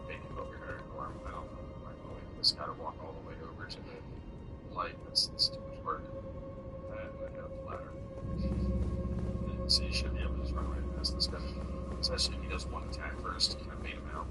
bake him over here and ignore him. I don't like going this guy to walk all the way over to the light. That's too much work. And I got the ladder. And so you should be able to just run right past this guy. Especially if he does one attack first, kind of bait him out.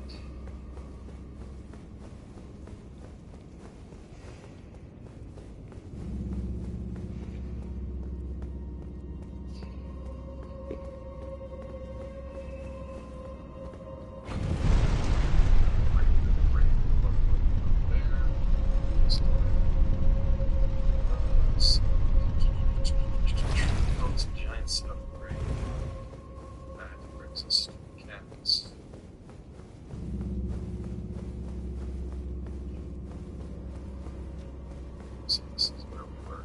So this is where we were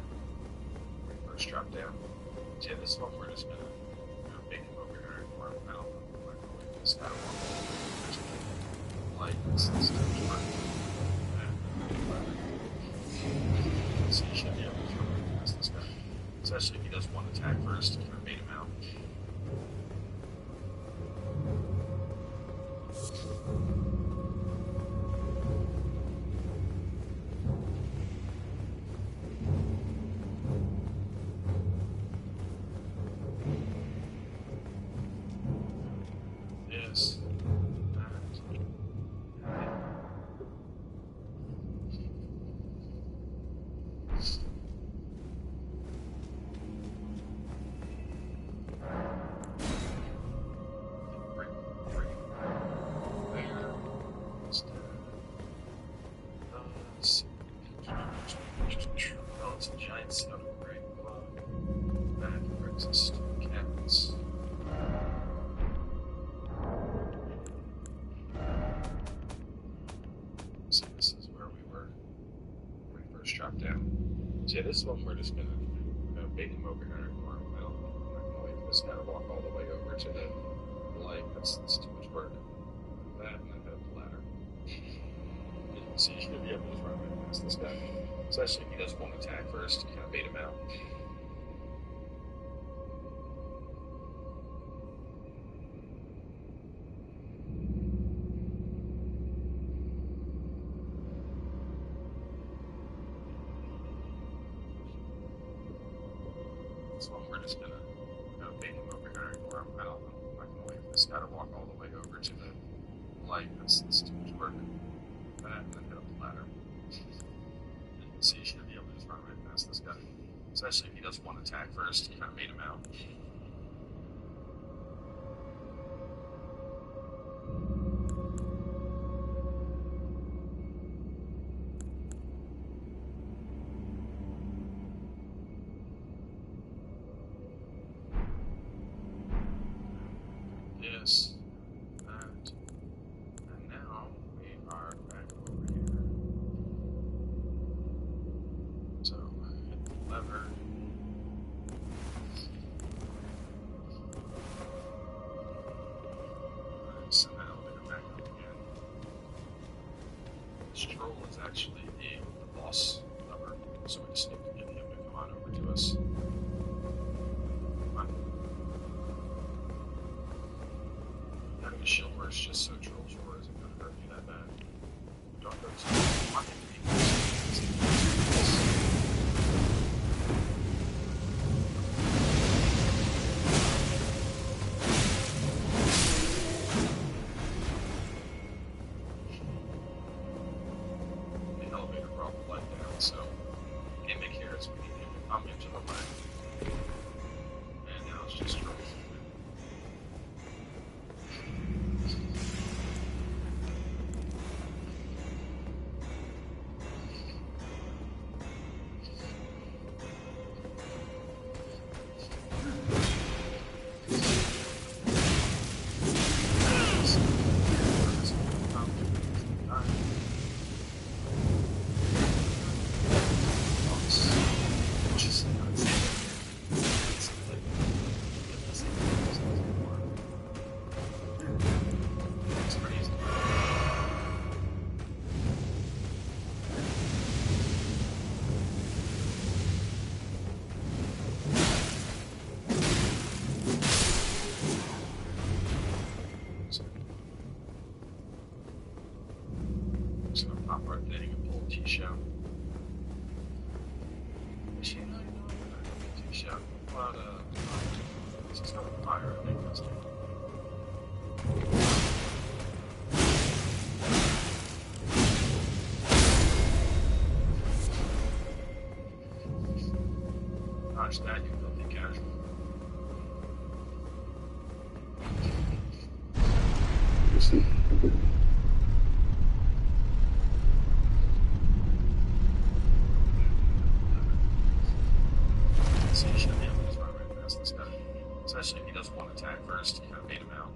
when we first dropped down. So yeah, this one we're just gonna bake him over here and ignore him. I don't like going this guy to walk all the way over to the light. This is too much work. So you should be able to run right past this guy. Especially if he does one attack first, kind of bait him out. Yes. down. So yeah, this is one we're just gonna bait him over here and ignore him. I'm not gonna wait for this guy to walk all the way over to the light. That's too much work. That and then head up the ladder. So you should be able to just run right past this guy. Especially if he does one attack first, you kind of bait him out. This one we're just gonna bait him over here and ignore him. I'm not gonna wait for this guy to walk all the way over to the light. That's too much work. That and then head up the ladder. So you should be able to just run right past this guy. Especially if he does one attack first, you kind of bait him out. Yes. And now we are back over here. So hit the lever. And send that elevator back up again. This troll is actually the boss lever, so we just need to get him to come on over to us. Come on. Having a shield burst just so trolls roar isn't going to hurt you that bad. Don't go too far. The elevator brought the light down, so gimmick here is we need him to come into the light. And now it's just trolls. Just gonna pop our thing and pull a T-shell. Actually, no, you know, I'm gonna pull a T-shell. But, this is not fire, I think that's it. Dodge that, you filthy casual. Listen. So you should be able to just run right past this guy. Especially if he does one attack first, you kind of bait him out.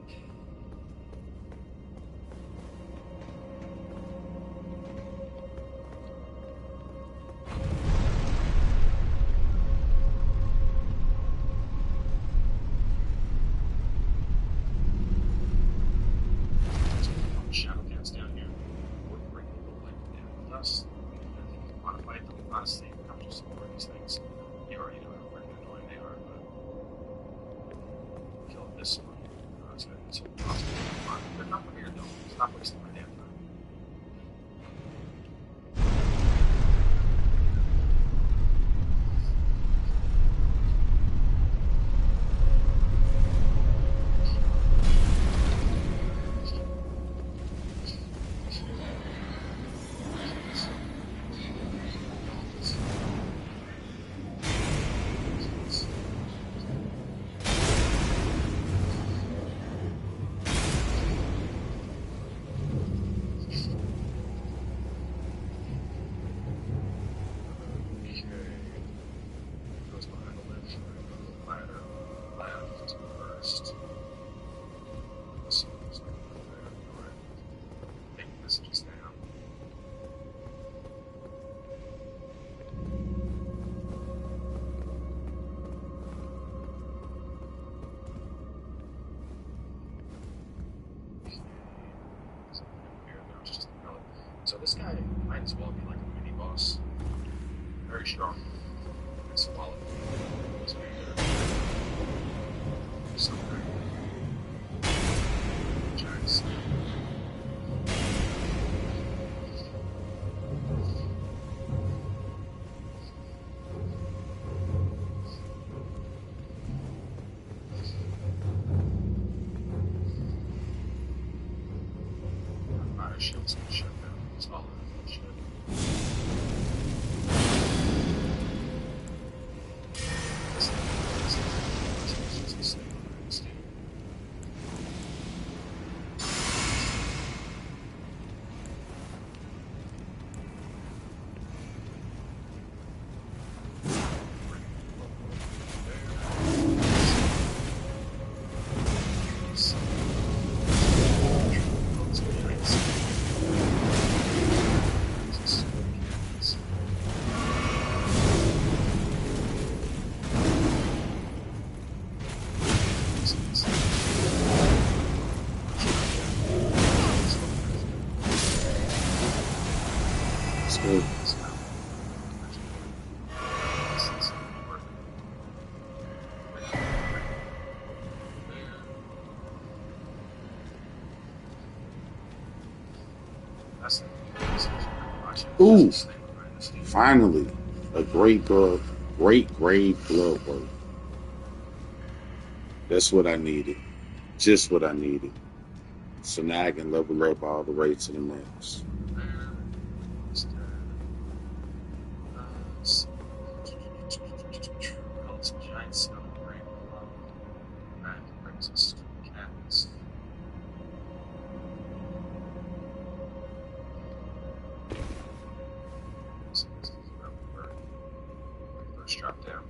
So shadow cats down here. We're bringing the light down with us. If you want to fight them, honestly, I'm just ignoring these things. You already know how freaking annoying they are, but kill this one. Oh, it's gonna be so possible. Come on, they're not here though. Stop wasting my damn time. guy might as well be like a mini boss. Very strong. It's solid. It's very good. So great. Giants. Fire shield's been shut down. It's all in shit. Good. Ooh, finally, a great blood, great grade blood work. That's what I needed. Just what I needed. So now I can level up all the way to the max. Drop down.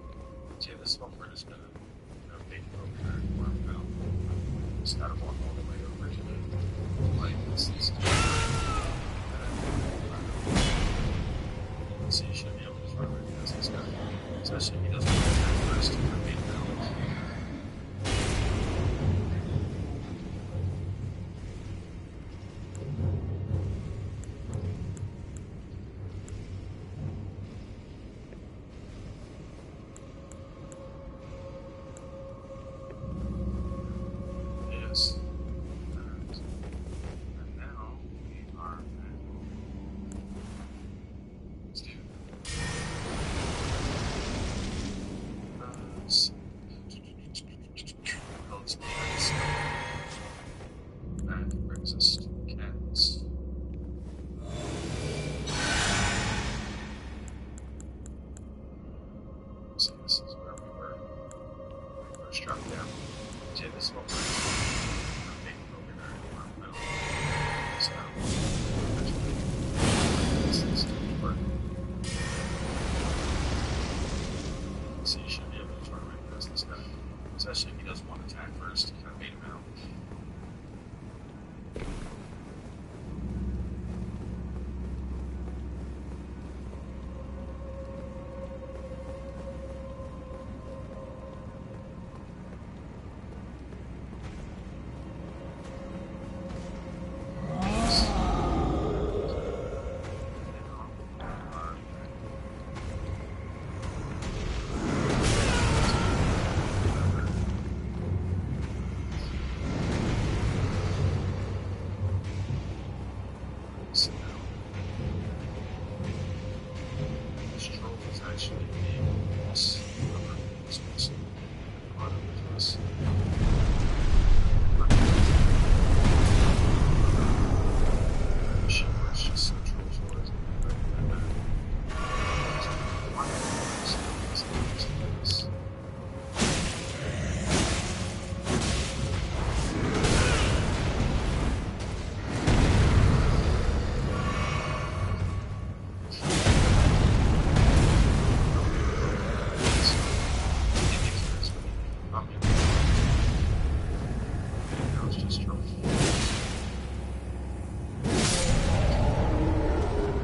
See, this is one where there's been a big over there where I'm going. Just gotta walk all the way over to the light. This is so you should be able to just run right past this guy. Especially if he doesn't attack first. You're made balance. Yes. And now we are at. Let's do. Let's see. That brings us to cats. So this is where we were when we first dropped down. See, this is what we're making over there in the middle. So this is work. So you should be able to just run right past this guy. Especially if he doesn't want to attack first, you kind of bait him out. So now, this troll is actually the boss of this person. On with us. She was just so trolls for us.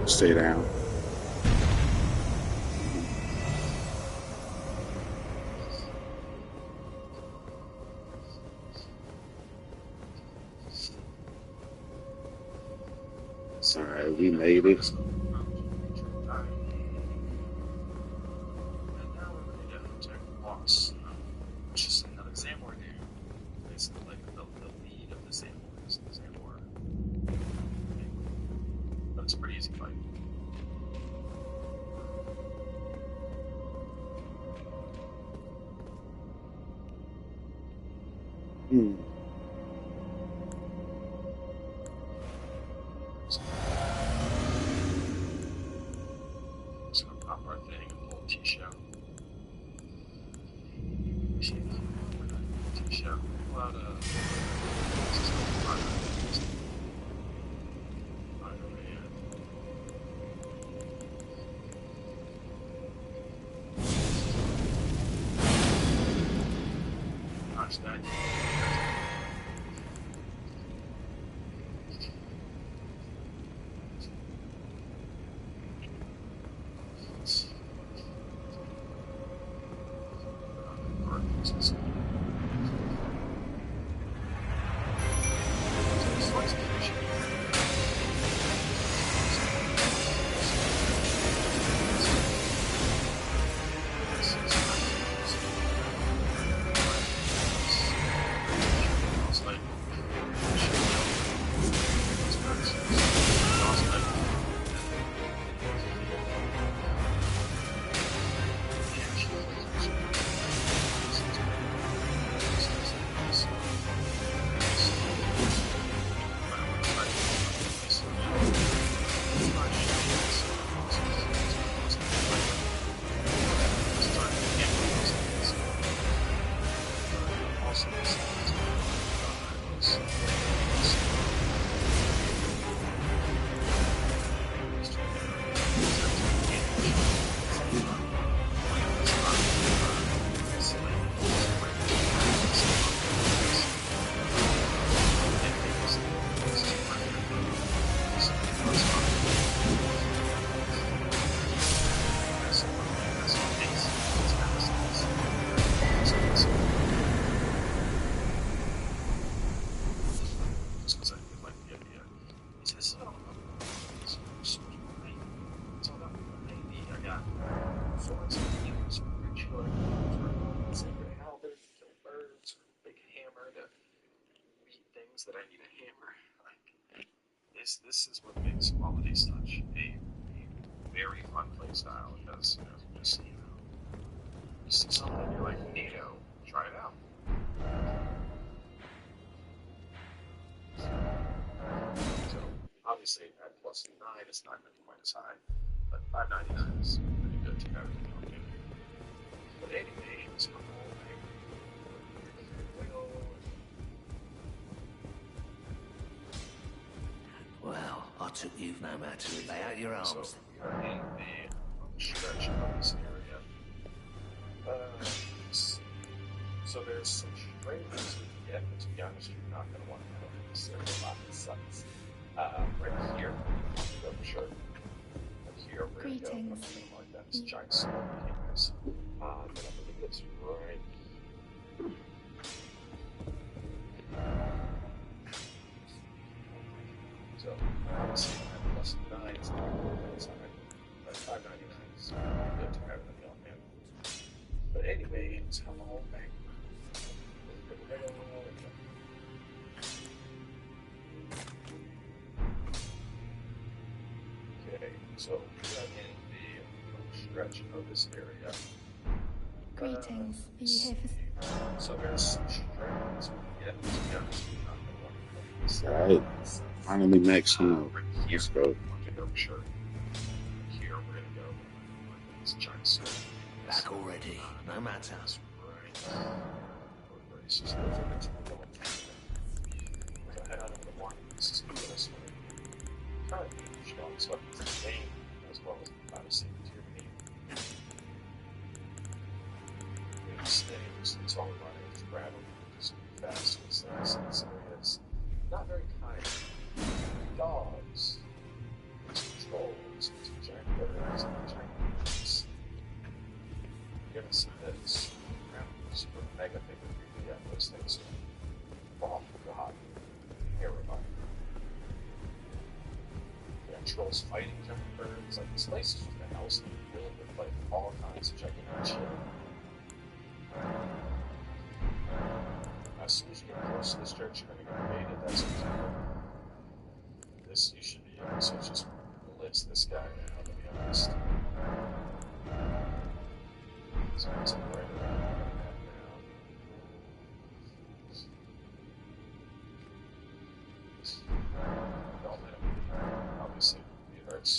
Stay down. All right, we made made it. And now we're ready to attack the boss, which is another Zamor game. Basically, like the lead of the Zamor is the Zamor. But it's a pretty easy fight. Hmm. Just gonna pop our thing and pull T-Show. T-Show. Pull out Watch that. That I need a hammer. Like this is what makes Quality's Touch a very fun play style because you just you see something and you're like, neato, try it out. So obviously at plus 9 it's not going to be quite as high, but $5.99 is pretty good to have it on. But anyway, it's not all right. Well, I took you no matter. Lay out your So arms. we are in the stretch of this area. So there's some strangers we can get, but to be honest, you're not going to want to know this area a lot. It sucks. Right here, you know for sure. Right here, we're going to go. I'm going to mark that as giant scorpion hammers. Then I believe it's right. So obviously at plus 9 it's not going to be quite as high, but $5.99 is pretty good to have it on hand. But anyway, it's come on back. Okay, so we are in the stretch of this area. Greetings. Are you here for... So there's some strings we can get. To be honest, we're not going to want to know this. All right. Finally maxing out. Right here, Let's go. I want to go for sure. Here we're going to go. This giant sword. Back already. No matter. Right. It's just a little bit typical. So head out of the market. This is this one. Currently, strong stuff is the name as well as the privacy to your name. These things, it's all running, just grab them, just fast with things. This area is not very kind. Dogs, some trolls, some giant birds, and giant birds. You're gonna see this super mega big of those things. Oh god, terrifying. Yeah, trolls fight birds. Like, this place is just a hellscape filled with, like, all kinds of gigantic shit. As soon as you get close to this church, you're going to get invaded. That's for sure. This, you should be able to just blitz this guy now, to be honest. So it's like right around where I'm at now. Don't let him bleed. Obviously, it hurts.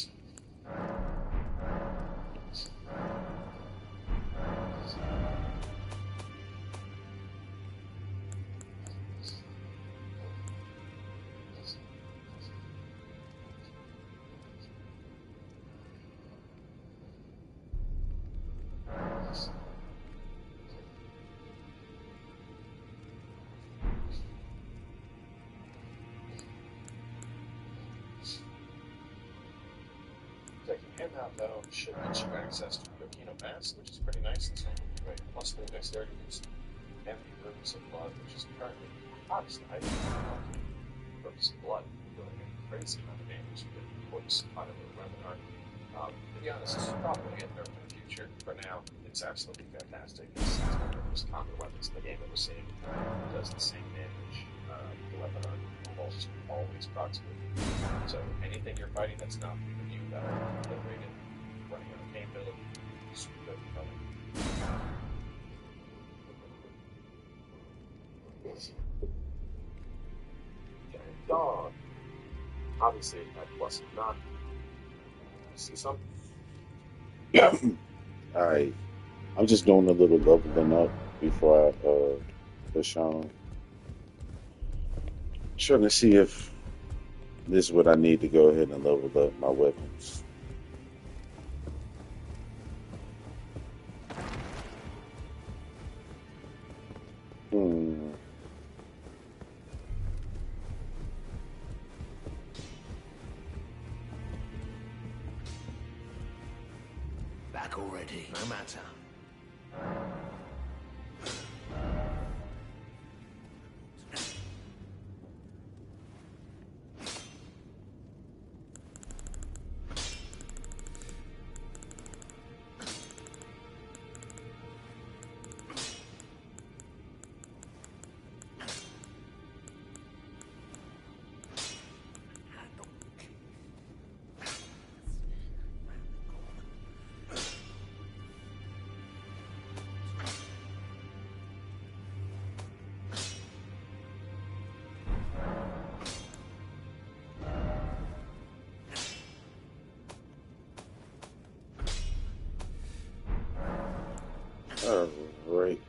Taking him out, though, should get you access to the Okino Mask, which is pretty nice. This one will be great. Plus 3 dexterity boost and the Roots of Blood, which is currently hottest item on the market. Roots of Blood, doing a crazy amount of damage with points out of the webinar. To be honest, this is probably going to get nerfed in the future. For now, it's absolutely fantastic. It's one of the most common weapons in the game that we're seeing. It does the same damage. The webinar almost always procs with. So anything you're fighting that's not with you, that'll get rated. Running on a game build, super good for coming. Okay, dog. Obviously, at plus not. See something? Alright. I'm just doing a little leveling up before I push on. Trying to see if this is what I need to go ahead and level up my weapons. Back already, no matter. Alright.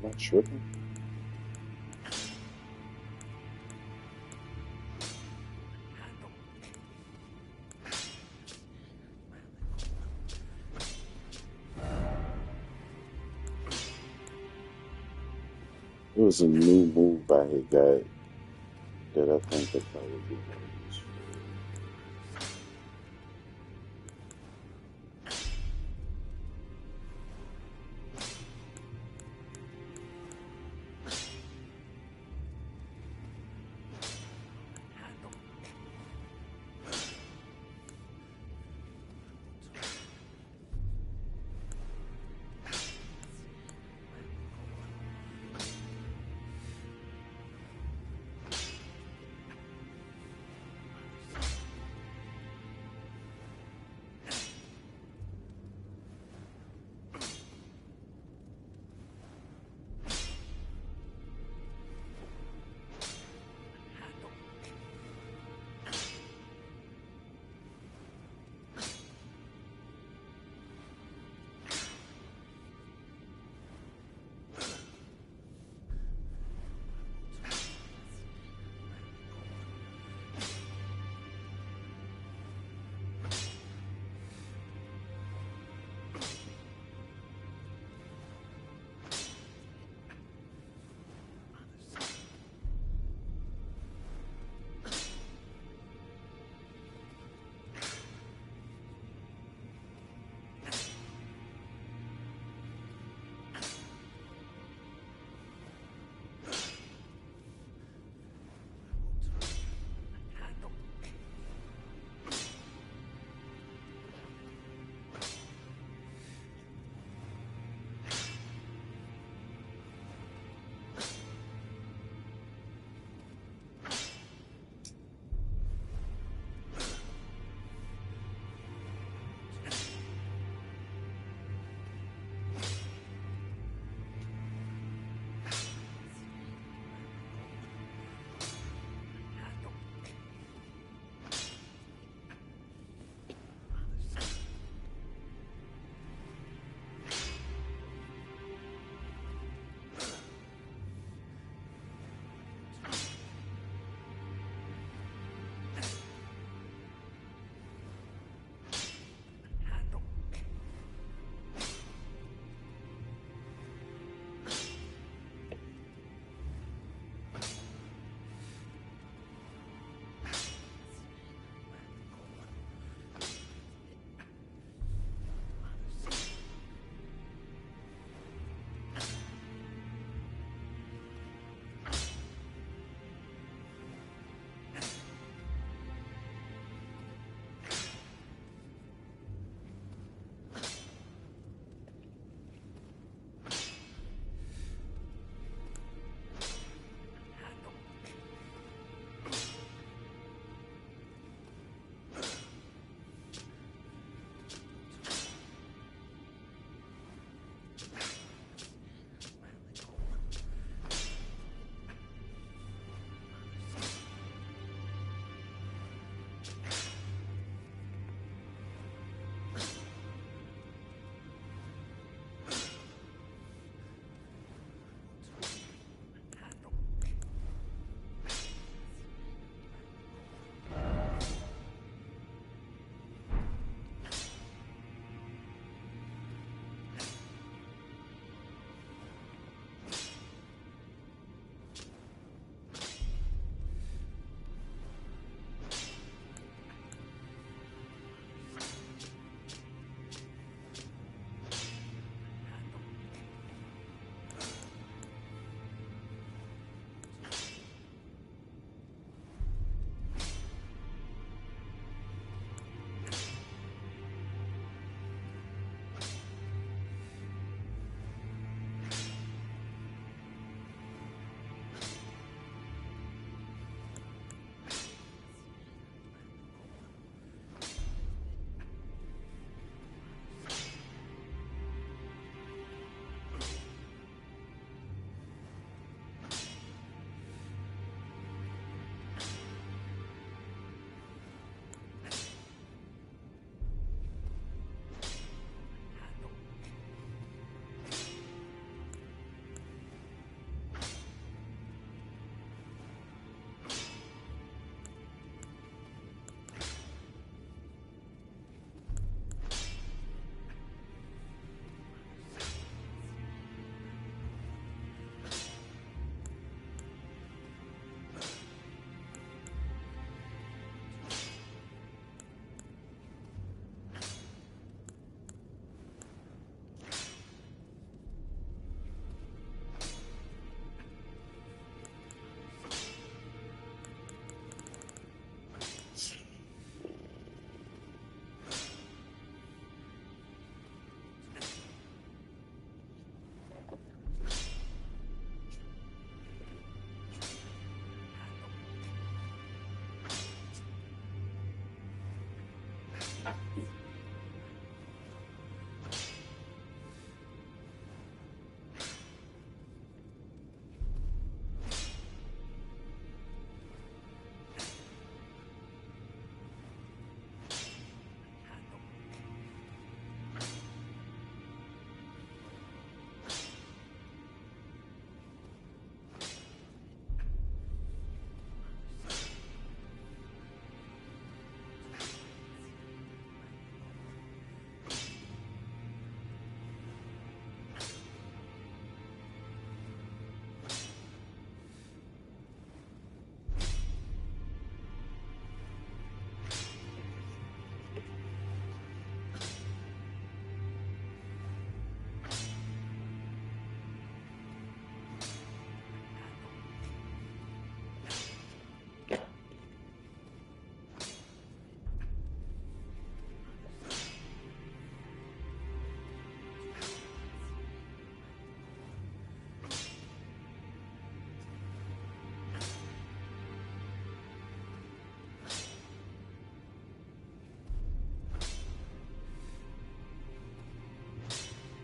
Am I tripping? It was a new move I had got that I think that probably be useful.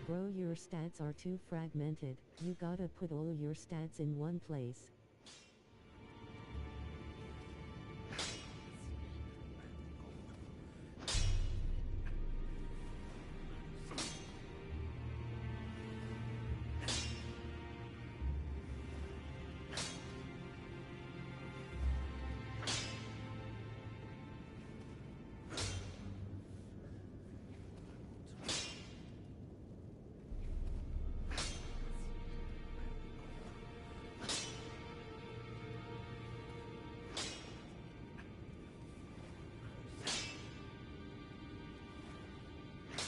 Bro, your stats are too fragmented. You gotta put all your stats in one place.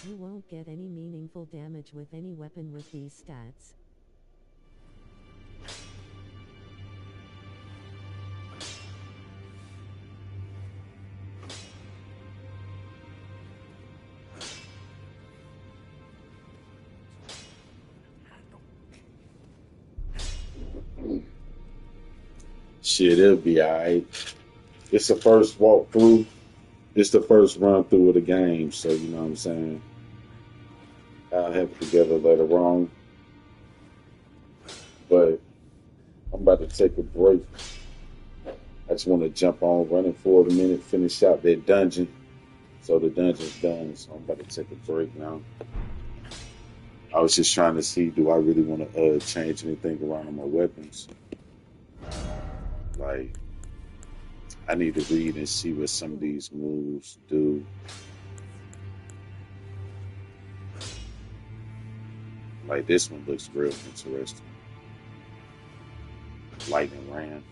You won't get any meaningful damage with any weapon with these stats. Shit, it'll be alright. It's the first walkthrough. It's the first run through of the game, so you know what I'm saying. I'll have it together later on. But I'm about to take a break. I just want to jump on running for a minute, finish out that dungeon. So the dungeon's done. So I'm about to take a break now. I was just trying to see, do I really want to change anything around on my weapons? Like, I need to read and see what some of these moves do. Like this one looks real interesting. Lightning Ram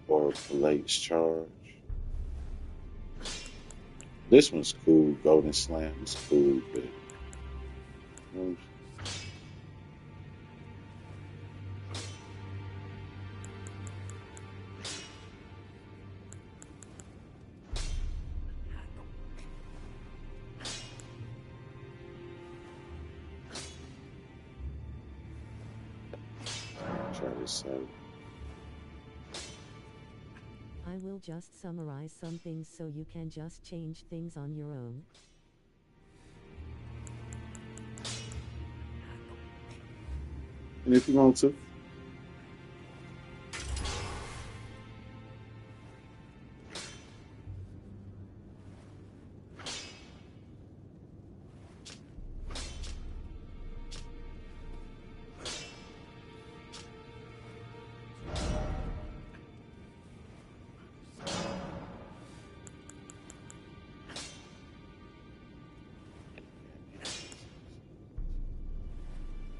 or Blade's Charge. This one's cool. Golden Slam is cool, but try this out. I will just summarize some things so you can just change things on your own. And if you want to.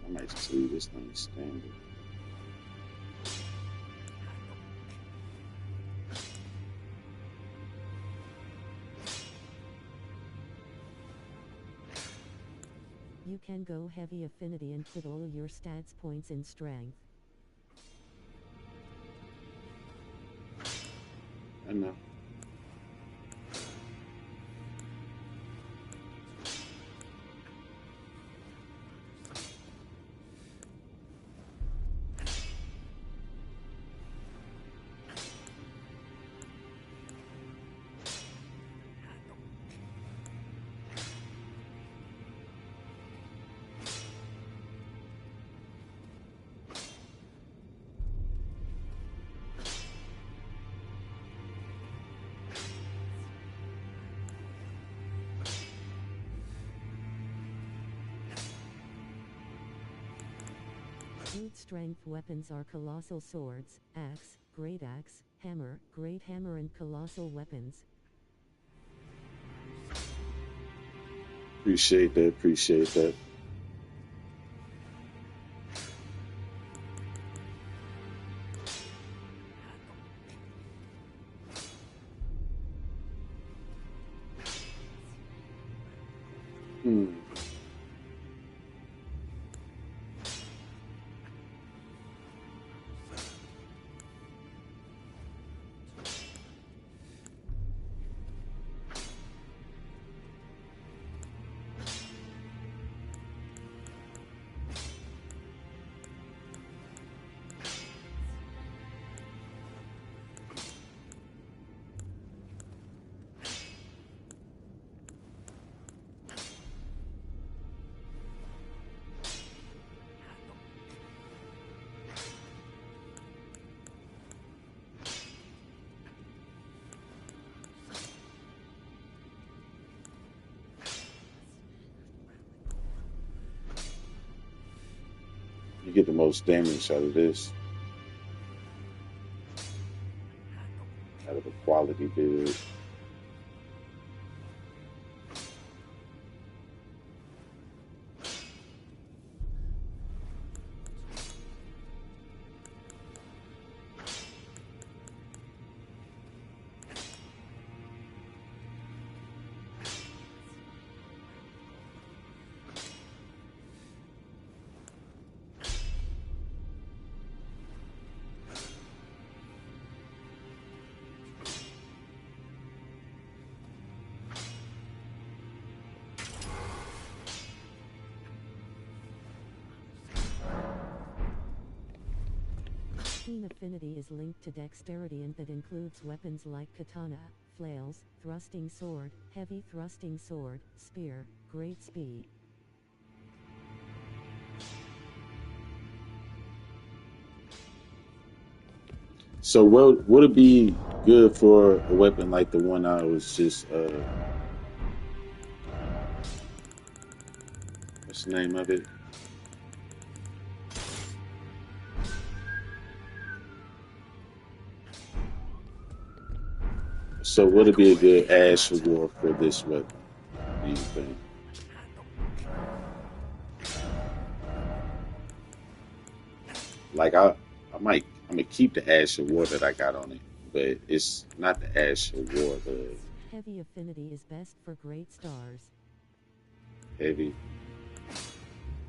I might just leave this thing standard. You can go heavy affinity and put all your stats points in strength. I know. Brute strength weapons are colossal swords, axe, great axe, hammer, great hammer and colossal weapons. Appreciate that. Appreciate that. Hmm. get the most damage out of this, out of a quality build. Keen affinity is linked to dexterity, and that includes weapons like katana, flails, thrusting sword, heavy thrusting sword, spear, great speed. So what would it be good for a weapon like the one I was just what's the name of it? So would it Back be a already, good no ash matter. reward for this weapon, do you think? Like I'm gonna keep the ash reward that I got on it, but it's not the ash reward of Heavy affinity is best for great stars. heavy.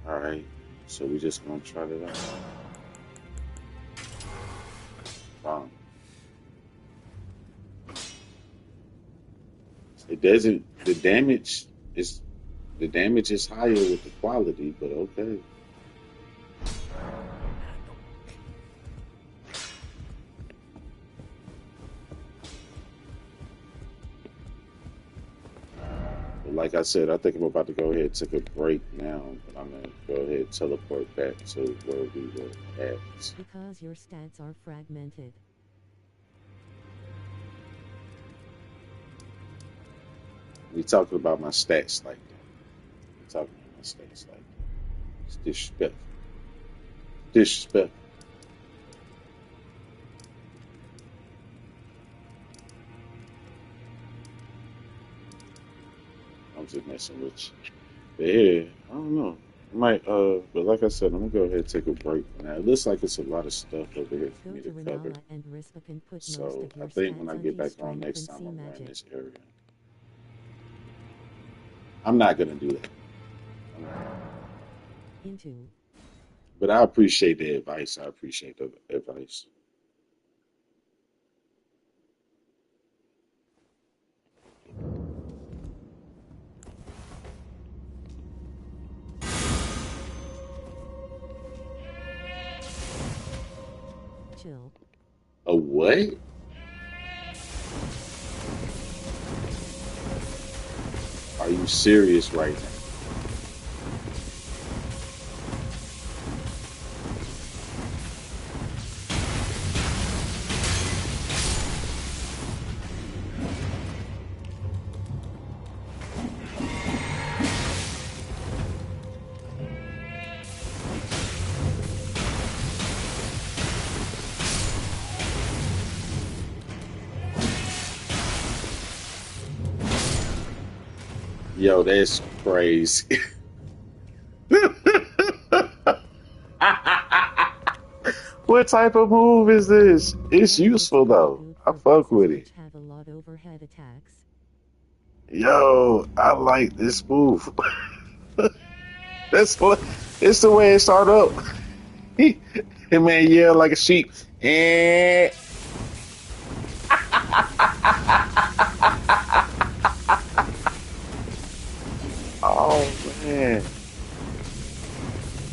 Alright. So we just gonna try it out. Wow. It doesn't is the damage is higher with the quality, but okay. But like I said, I think I'm about to go ahead and take a break now, but I'm gonna go ahead and teleport back to where we were at. Because your stats are fragmented. We talking about my stats like that. We talking about my stats like that. It's disrespectful. Disrespectful. I'm just messing with you. But yeah, I don't know. I might but like I said, I'm gonna go ahead and take a break for now. It looks like it's a lot of stuff over here for Go me to to cover. Renala and Rispa can put most So of I your think when stats I onto get back on strength next and time, sea I'm running magic. this area. I'm not gonna do that. I'm not. Into. But I appreciate the advice. I appreciate the advice. Chill. A what? Are you serious right now? Yo, that's crazy. What type of move is this? It's Well, it's useful pretty though. good I for fuck bosses with it. which have a lot overhead attacks. Yo, I like this move. That's what. It's the way it start up. He man yell like a sheep. Eh. Oh man,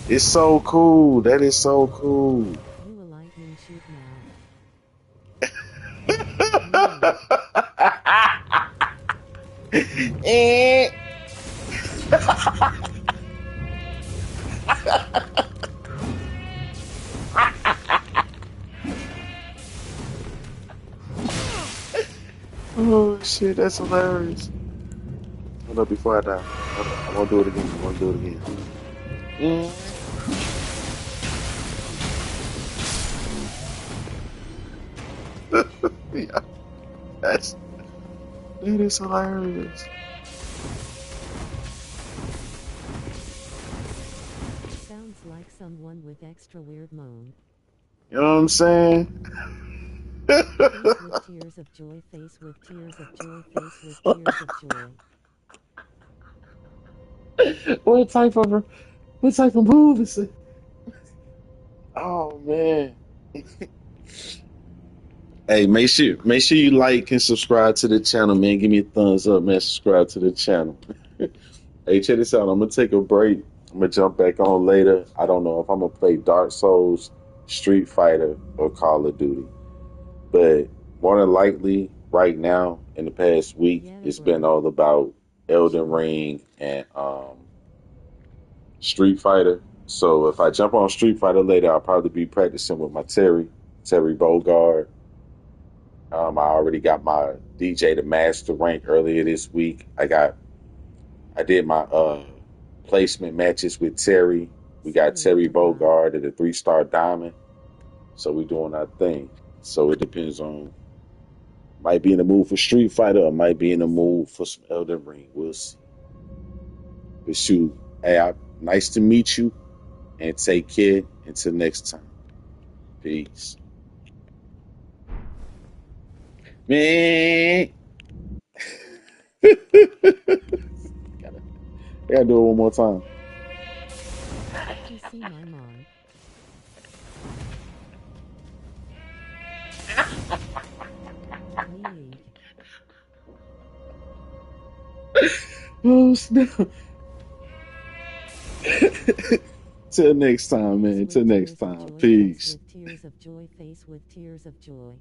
it's so cool. That is so cool. Do a lightning shoot now. Ooh. Eh. Oh shit, that's hilarious. Hold up before I die. Hold up. I won't do it again. I won't do it again. Mm. Yeah, that's that is hilarious. Sounds like someone with extra weird moan. You know what I'm saying? Face with tears of joy, face with tears of joy, face with tears of joy. What type of what type of move is it? Oh man. Hey, make sure you like and subscribe to the channel, man. Give me a thumbs up, man. Subscribe to the channel. Hey, check this out. I'm gonna take a break. I'm gonna jump back on later. I don't know if I'm gonna play Dark Souls, Street Fighter, or Call of Duty. But more than likely, right now, in the past week, Yeah, it's been bro. all about Elden Sure. Ring and Street Fighter. So if I jump on Street Fighter later, I'll probably be practicing with my Terry Bogard. I already got my DJ to Master rank earlier this week. I did my placement matches with Terry. We got Sorry Terry for that. Bogard at a 3-star diamond. So we doing our thing. So it depends on might be in the mood for Street Fighter or might be in the We'll see. mood for some Elden Ring. We'll see. But shoot, hey, nice to meet you and take care until next time. Peace. Man. Gotta do it one more time. You see my mon. Neat. Oh snap. Till next time, Face man. with Till next tears of time. joy, face Peace. with tears of joy, face with tears of joy.